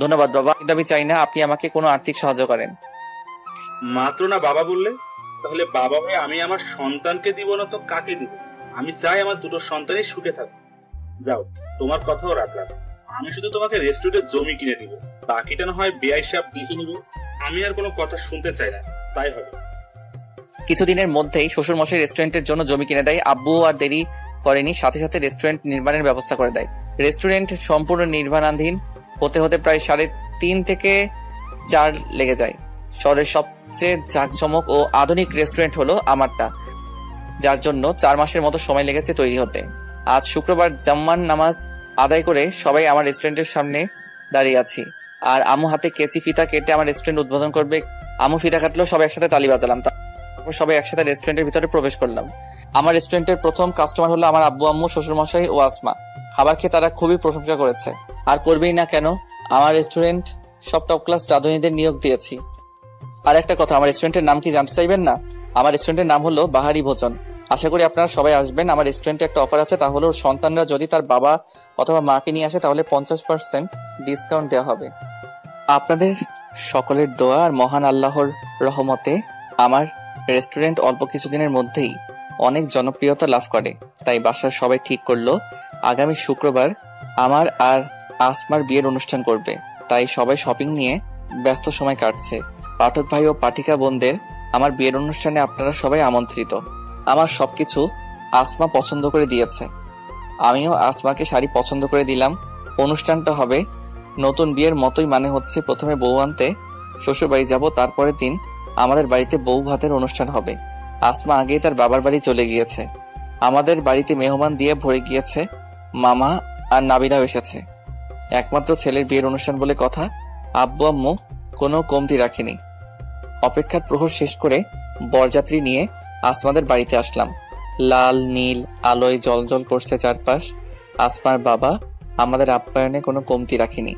ধন্যবাদ বাবা, কিন্তু আমি চাই না আপনি আমাকে কোনো আর্থিক সাহায্য করেন। মাত্র না বাবা বললে? তাহলে বাবা হয়ে আমি আমার সন্তানকে দিব না তো কাকে দিব? আমি চাই আমার দুটো সন্তানই সুখে থাকুক। যাও, তোমার কথাও রাখলাম। আমি শুধু তোমাকে রেস্টুরেন্টের জমি কিনে দিব, বাকিটা না হয় বেআই সাহেব দেখে নিবে। আমি আর কোনো কথা শুনতে চাই না, তাই হবে। কিছুদিনের মধ্যেই শ্বশুর মশাই রেস্টুরেন্টের জন্য জমি কিনে দেয়। আব্বু আর দেরি করেনি, সাথে সাথে রেস্টুরেন্ট নির্মাণের ব্যবস্থা করে দেয়। রেস্টুরেন্ট সম্পূর্ণ নির্মাণাধীন হতে হতে প্রায় 3.5 থেকে 4 লেগে যায়। শহরের সবচেয়ে জাঁকজমক ও আধুনিক রেস্টুরেন্ট হলো আমারটা, যার জন্য 4 মাসের মতো সময় লেগেছে তৈরি হতে। আজ শুক্রবার জাম্মান নামাজ আদায় করে সবাই আমার রেস্টুরেন্টের সামনে দাঁড়িয়ে আছি, আর আমু হাতে কেচি ফিতা কেটে আমার রেস্টুরেন্ট উদ্বোধন করবে। আমু ফিতা কাটলো, সবাই একসাথে তালি বাজালাম। তারপর সবাই একসাথে রেস্টুরেন্টের ভিতরে প্রবেশ করলাম। আমার রেস্টুরেন্টের প্রথম কাস্টমার হলো আমার আব্বু আম্মু, শ্বশুরমশাই ও আসমা। খাবার খেয়ে তারা খুবই প্রশংসা করেছে, আর করবেই না কেন। আমার রেস্টুরেন্ট সব টপ ক্লাস রাঁধুনিদের নিয়োগ দিয়েছি। আর একটা কথা, আমার রেস্টুরেন্টের নাম কি জানতে চাইবেন না? আমার রেস্টুরেন্টের নাম হলো বাহারি ভোজন। আশা করি আপনারা সবাই আসবেন। আমার রেস্টুরেন্টে একটা অফার আছে, তা হলো সন্তানরা যদি তার বাবা অথবা মাকে নিয়ে আসে তাহলে 50% ডিসকাউন্ট দেওয়া হবে। আপনাদের সকলের দোয়া আর মহান আল্লাহর রহমতে আমার রেস্টুরেন্ট অল্প কিছুদিনের মধ্যেই অনেক জনপ্রিয়তা লাভ করে। তাই বাসার সবাই ঠিক করলো আগামী শুক্রবার আমার আর আসমার বিয়ের অনুষ্ঠান করবে। তাই সবাই শপিং নিয়ে ব্যস্ত সময় কাটছে। পাঠক ভাই ও পাঠিকা বোনদের আমার বিয়ের অনুষ্ঠানে আপনারা সবাই আমন্ত্রিত। আমার সবকিছু আসমা পছন্দ করে দিয়েছে, আমিও আসমাকে শাড়ি পছন্দ করে দিলাম। অনুষ্ঠানটা হবে নতুন বিয়ের মতোই, মানে হচ্ছে প্রথমে বউ আনতে শ্বশুর বাড়ি যাবো, তারপরের দিন আমাদের বাড়িতে বউ ভাতের অনুষ্ঠান হবে। আসমা আগেই তার বাবার বাড়ি চলে গিয়েছে। আমাদের বাড়িতে মেহমান দিয়ে ভরে গিয়েছে। মামা আর নাবিরাও এসেছে। একমাত্র ছেলের বিয়ের অনুষ্ঠান বলে কথা, আব্বু আম্মু কোনো কমতি রাখেনি। অপেক্ষার প্রহর শেষ করে বরযাত্রী নিয়ে আসমাদের বাড়িতে আসলাম। লাল নীল আলোয় জলজল করছে চারপাশ। আসমার বাবা আমাদের আপ্যায়নে কোনো কমতি রাখেনি।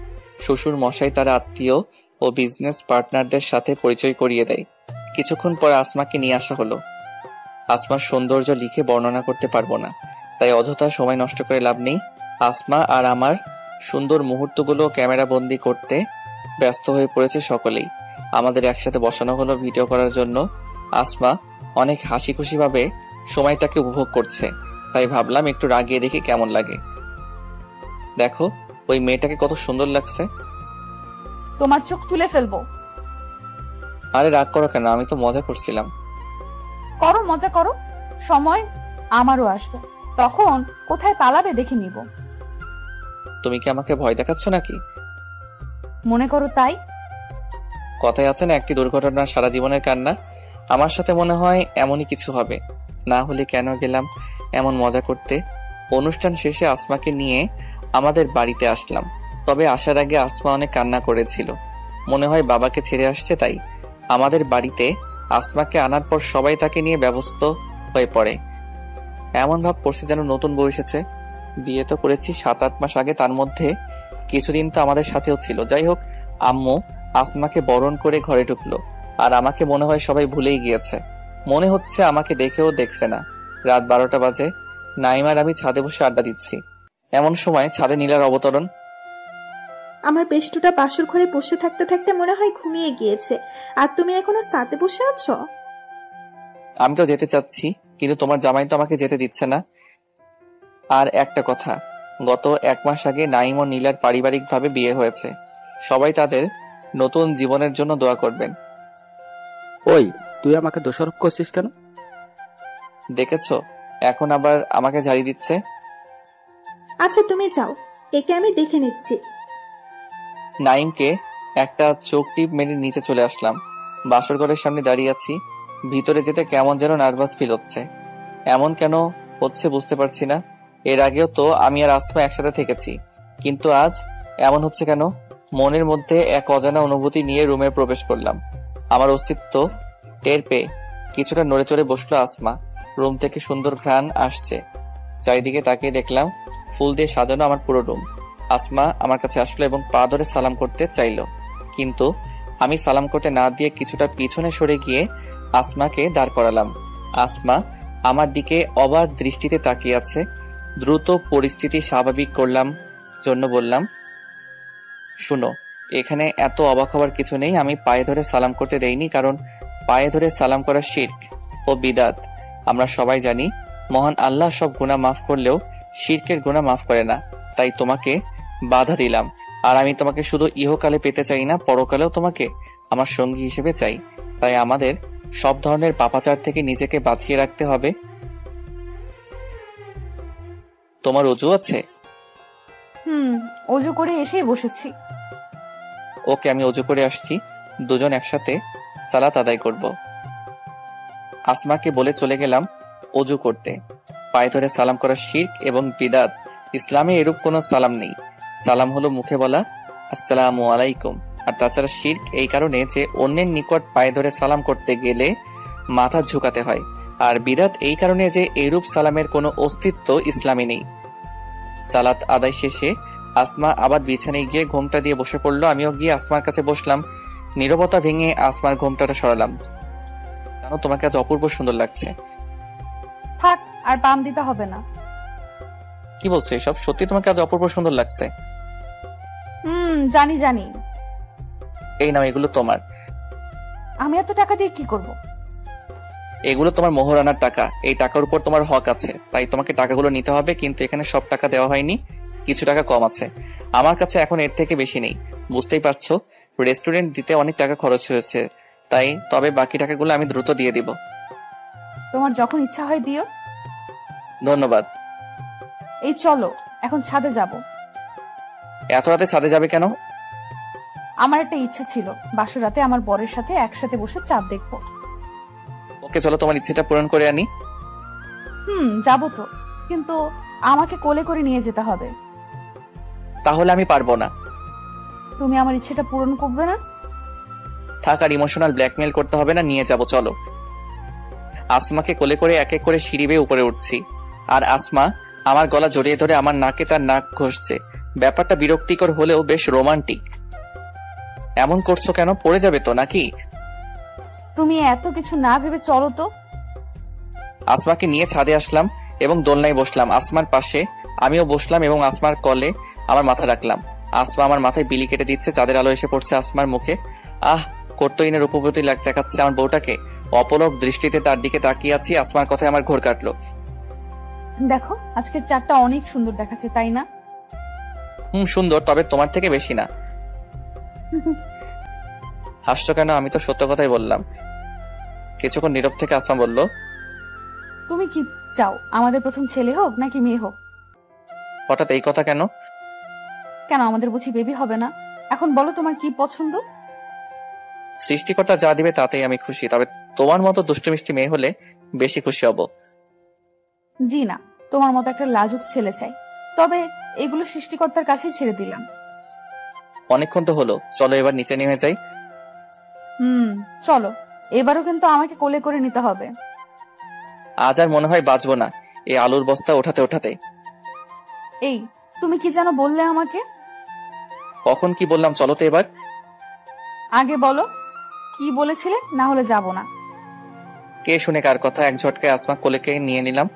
শ্বশুর মশাই তার আত্মীয় ও বিজনেস পার্টনারদের সাথে পরিচয় করিয়ে দেয়। কিছুক্ষণ পর আসমাকে নিয়ে আসা হলো। আসমার সৌন্দর্য লিখে বর্ণনা করতে পারবো না, তাই অযথা সময় নষ্ট করে লাভ নেই। আসমা আর আমার সুন্দর মুহূর্তগুলো ক্যামেরা বন্দি করতে ব্যস্ত হয়ে পড়েছে সকলেই। আমাদের একসাথে বসানো হলো ভিডিও করার জন্য। আসমা অনেক হাসি খুশি ভাবে সময়টাকে উপভোগ করছে, তাই ভাবলাম একটু রাগিয়ে দেখি কেমন লাগে। দেখো ওই মেয়েটাকে কত সুন্দর লাগছে। তোমার চোখ তুলে ফেলবো। আরে রাগ করো কেন, আমি তো মজা করছিলাম। করো মজা করো, সময় আমারও আসবে, তখন কোথায় পালাবে দেখে নিব। তুমি কি আমাকে ভয় দেখাচ্ছ নাকি? মনে করো তাই। কথায় আছে না, একটি দুর্ঘটনা সারা জীবনের কান্না। আমার সাথে মনে হয় এমনই কিছু হবে, না হলে কেন গেলাম এমন মজা করতে। অনুষ্ঠান শেষে আসমাকে নিয়ে আমাদের বাড়িতে আসলাম, তবে আসার আগে আসমা অনেক কান্না করেছিল, মনে হয় বাবাকে ছেড়ে আসছে। তাই আমাদের বাড়িতে আসমাকে আনার পর সবাই তাকে নিয়ে ব্যস্ত হয়ে পড়ে। এমন ভাব করছে যেন নতুন বউ এসেছে। বিয়ে তো করেছি 7-8 মাস আগে, তার মধ্যে কিছুদিন তো আমাদের সাথেও ছিল। যাই হোক, আম্মু আসমাকে বরণ করে ঘরে ঢুকলো, আর আমাকে মনে হয় সবাই ভুলেই গিয়েছে। মনে হচ্ছে আমাকে দেখেও দেখছে না। রাত 12টা বাজে, নাইমার আমি ছাদে বসে আড্ডা দিচ্ছি। এমন সময় ছাদে নীলার অবতরণ। আমার বেষ্টুটা বাসর ঘরে বসে থাকতে থাকতে মনে হয় ঘুমিয়ে গিয়েছে, আর তুমি এখনো সাথে বসে আছো। আমি তো যেতে চাচ্ছি, কিন্তু তোমার জামাই তো আমাকে যেতে দিচ্ছে না। আর একটা কথা, গত 1 মাস আগে নাইম ও নীলার পারিবারিকভাবে বিয়ে হয়েছে। সবাই তাদের নতুন জীবনের জন্য দোয়া করবেন। ওই, তুই আমাকে দোষারোপ করছিস কেন? দেখেছো, এখন আবার আমাকে ঝাড়ি দিচ্ছে। আচ্ছা তুমি যাও, একে আমি দেখে নিচ্ছি। নাইমকে একটা চোখ টিপ মেরে নিচে চলে আসলাম। বাসর ঘরের সামনে দাঁড়িয়ে আছি, ভিতরে যেতে কেমন যেন নার্ভাস ফিল হচ্ছে। এমন কেন হচ্ছে বুঝতে পারছি না। এর আগেও তো আমি আর আসমা একসাথে থেকেছি, কিন্তু আজ এমন হচ্ছে কেন? মনের মধ্যে এক অজানা অনুভূতি নিয়ে রুমে প্রবেশ করলাম। আমার অস্তিত্ব টের পেয়ে কিছুটা নড়ে চড়ে বসলো আসমা। রুম থেকে সুন্দর ঘ্রাণ আসছে। চারিদিকে তাকিয়ে দেখলাম ফুল দিয়ে সাজানো আমার পুরো রুম। আসমা আমার কাছে আসলো এবং পা ধরে সালাম করতে চাইলো, কিন্তু আমি সালাম করতে না দিয়ে কিছুটা পিছনে সরে গিয়ে আসমাকে দাঁড় করালাম। আসমা আমার দিকে অবাক দৃষ্টিতে তাকিয়ে আছে। দ্রুত পরিস্থিতি স্বাভাবিক করলাম জন্য বললাম, শুনো, এখানে এত অবাক হওয়ার কিছু নেই। আমি পায়ে ধরে সালাম করতে দেইনি, কারণ পায়ে ধরে সালাম করা শিরক ও বিদাত। আমরা সবাই জানি মহান আল্লাহ সব গুনাহ মাফ করলেও শিরকের গুনাহ মাফ করে না। তাই তোমাকে বাধা দিলাম। আর আমি তোমাকে শুধু ইহকালে পেতে চাই না, পরকালেও তোমাকে আমার সঙ্গী হিসেবে চাই। তাই আমাদের সব ধরনের পাপাচার থেকে নিজেকে বাঁচিয়ে রাখতে হবে। তোমার অজু আছে? অজু করে এসেই বসেছি। ওকে, আমি অজু করে আসছি, দুজন একসাথে সালাত আদায় করব। আসমাকে বলে চলে গেলাম অজু করতে। পায়ে ধরে সালাম করা শিরক এবং বিদাত। ইসলামে এরূপ কোনো সালাম নেই। সালাম হলো মুখে বলা আসসালামু আলাইকুম। আর তাছাড়া শিরক এই কারণে যে অন্যের নিকট পায়ে ধরে সালাম করতে গেলে মাথা ঝুঁকাতে হয়। আর বিদাত এই কারণে যে এইরূপ সালামের কোনো অস্তিত্ব ইসলামে নেই। সালাত আদায় শেষে আসমা আবার বিছানায় গিয়ে ঘোমটা দিয়ে বসে পড়লো। আমিও গিয়ে আসমার কাছে বসলাম। নীরবতা ভেঙে আসমার ঘোমটাটা সরালাম। জানো, তোমাকে আজ অপূর্ব সুন্দর লাগছে। থাক, আর পাম দিতে হবে না। কি বলছো এসব? সত্যি তোমাকে আজ অপূর্ব সুন্দর লাগছে? জানি জানি। এই নাও, এগুলো তোমার। আমি এত টাকা দিয়ে কি করব? এগুলো তোমার মোহরানার টাকা। এই টাকার উপর তোমার হক আছে, তাই তোমাকে টাকাগুলো নিতে হবে। কিন্তু এখানে সব টাকা দেওয়া হয়নি, কিছু টাকা কম আছে। আমার কাছে এখন এর থেকে বেশি নেই। বুঝতেই পারছো, রেস্টুরেন্ট দিতে অনেক টাকা খরচ হয়েছে, তাই তবে বাকি টাকাগুলো আমি দ্রুত দিয়ে দিব। তোমার যখন ইচ্ছা হয় দিও। ধন্যবাদ। এই চলো, এখন ছাদে যাব। এত রাতে ছাদে যাবে কেন? আমার একটা ইচ্ছা ছিল, বাসর রাতে আমার বরের সাথে একসাথে বসে চাঁদ দেখবো। ওকে, চলো, তোমার ইচ্ছেটা পূরণ করে আনি। যাবো তো, কিন্তু আমাকে কোলে করে নিয়ে যেতে হবে। তাহলে আমি পারবো না। তুমি আমার ইচ্ছেটা পূরণ করবে না? থাক, আর ইমোশনাল ব্ল্যাকমেল করতে হবে না, নিয়ে যাব, চলো। আসমাকে কোলে করে এক এক করে সিঁড়ি বেয়ে উপরে উঠছি, আর আসমা আমার গলা জড়িয়ে ধরে আমার নাকে তার নাক ঘষছে। ব্যাপারটা বিরক্তিকর হলেও বেশ রোমান্টিক। এমন করছো কেন? পড়ে যাবে তো নাকি? তুমি এত কিছু না ভেবে চলো তো। আসমাকে নিয়ে ছাদে আসলাম এবং দোলনায় বসলাম। আসমার পাশে আমিও বসলাম এবং আসমার কলে আমার মাথা রাখলাম। আসমা আমার মাথায় বিলি কেটে দিচ্ছে। চাঁদের আলো এসে পড়ছে আসমার মুখে। কর্তইনের রূপবতী দেখাচ্ছে আমার বউটাকে। অপলক দৃষ্টিতে তার দিকে তাকিয়ে আছি। আসমার কথায় আমার ঘোর কাটলো। দেখো, আজকের চাঁদটা অনেক সুন্দর দেখাচ্ছে, তাই না? সুন্দর, তবে তোমার থেকে বেশি না। হাসছো কেন? আমি তো সত্য কথাই বললাম। কিছুক্ষণ নীরব থেকে আসমা বলল, তুমি কি চাও, আমাদের প্রথম ছেলে হোক নাকি মেয়ে হোক? হঠাৎ এই কথা কেন? কেন, আমাদের বুঝি বেবি হবে না? এখন বলো তোমার কি পছন্দ? সৃষ্টিকর্তা যা দিবে তাতেই আমি খুশি, তবে তোমার মতো দুষ্টু মিষ্টি মেয়ে হলে বেশি খুশি হব। জি না, তোমার মতো একটা লাজুক ছেলে চাই। তবে এগুলো সৃষ্টিকর্তার কাছেই ছেড়ে দিলাম। অনেকক্ষণ তো হলো, চলো এবার নিচে নেমে যাই। চলো। এবারও কিন্তু আমাকে কোলে করে নিতে হবে। আজ আর মনে হয় বাঁচবো না এই আলুর বস্তা ওঠাতে ওঠাতে। এই, তুমি কি যেন বললে আমাকে? কখন কি বললাম? চলো তো এবার। আগে বলো কি বলেছিলে, না হলে যাব না। কে শুনে কার কথা? এক ঝটকায় আসমা কোলেকে নিয়ে নিলাম।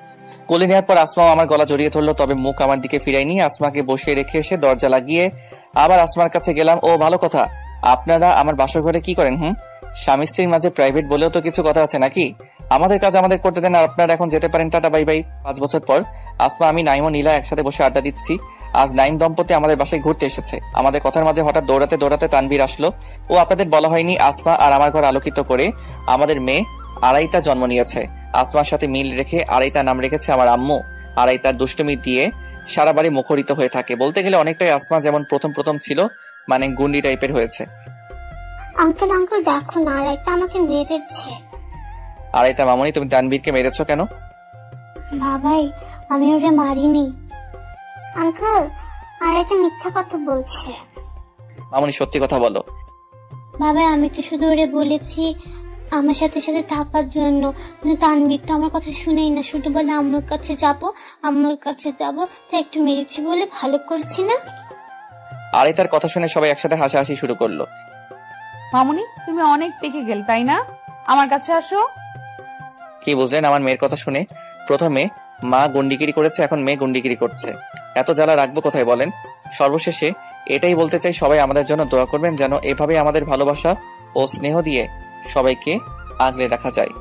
কোলে নেওয়ার পর আসমাও আমার গলা জড়িয়ে ধরলো, তবে মুখ আমার দিকে ফিরাই নিয়ে আসমাকে বসিয়ে রেখে এসে দরজা লাগিয়ে আবার আসমার কাছে গেলাম। ও ভালো কথা, আপনারা আমার বাসর ঘরে কি করেন? স্বামী স্ত্রীর মাঝে প্রাইভেট বলেও তো কিছু কথা আছে নাকি? আমাদের কাজ আমাদের করতে দেন, আর আপনারা এখন যেতে পারেন, টাটা বাই বাই। 5 বছর পর আসমা, আমি, নাইম ও নীলা একসাথে বসে আড্ডা দিচ্ছি। আজ নাইম দম্পতি আমাদের বাসায় ঘুরতে এসেছে। আমাদের কথার মাঝে হঠাৎ দৌড়াতে দৌড়াতে তানভীর আসলো। ও আপনাদের বলা হয়নি, আসমা আর আমার ঘর আলোকিত করে আমাদের মেয়ে আড়াইতা জন্ম নিয়েছে। আসমার সাথে মিল রেখে আড়াইতা নাম রেখেছে আমার আম্মু। আড়াইতার দুষ্টুমি দিয়ে সারা বাড়ি মুখরিত হয়ে থাকে। বলতে গেলে অনেকটাই আসমা যেমন প্রথম প্রথম ছিল, মানে গুন্ডি টাইপের হয়েছে। আঙ্কেল আঙ্কেল দেখো না, আড়াইতা আমাকে মেরেছে। আড়াইতা মামনি, তুমি তানভীরকে মেরেছো কেন? বাবাই, আমি ওরে মারিনি। আঙ্কেল, আড়াইতা মিথ্যা কথা বলছে। মামনি সত্যি কথা বলো। বাবা, আমি তো শুধু ওরে বলেছি আমার সাথে সাথে থাকার জন্য, কিন্তু তানভীর তো আমার কথা শুনেই না, শুধু বলে আম্মুর কাছে যাব, তাই একটু মেরেছি বলে ভালো করছি না। আড়াইতার কথা শুনে সবাই একসাথে হাসাহাসি শুরু করলো। মামুনি, তুমি অনেক পেকে গেল তাই না? আমার কাছে আসো। কি বুঝলেন আমার মেয়ের কথা শুনে? প্রথমে মা গুন্ডিগিরি করেছে, এখন মেয়ে গুন্ডিগিরি করছে। এত জ্বালা রাখবো কোথায় বলেন? সর্বশেষে এটাই বলতে চাই, সবাই আমাদের জন্য দোয়া করবেন যেন এভাবে আমাদের ভালোবাসা ও স্নেহ দিয়ে সবাইকে আগলে রাখা যায়।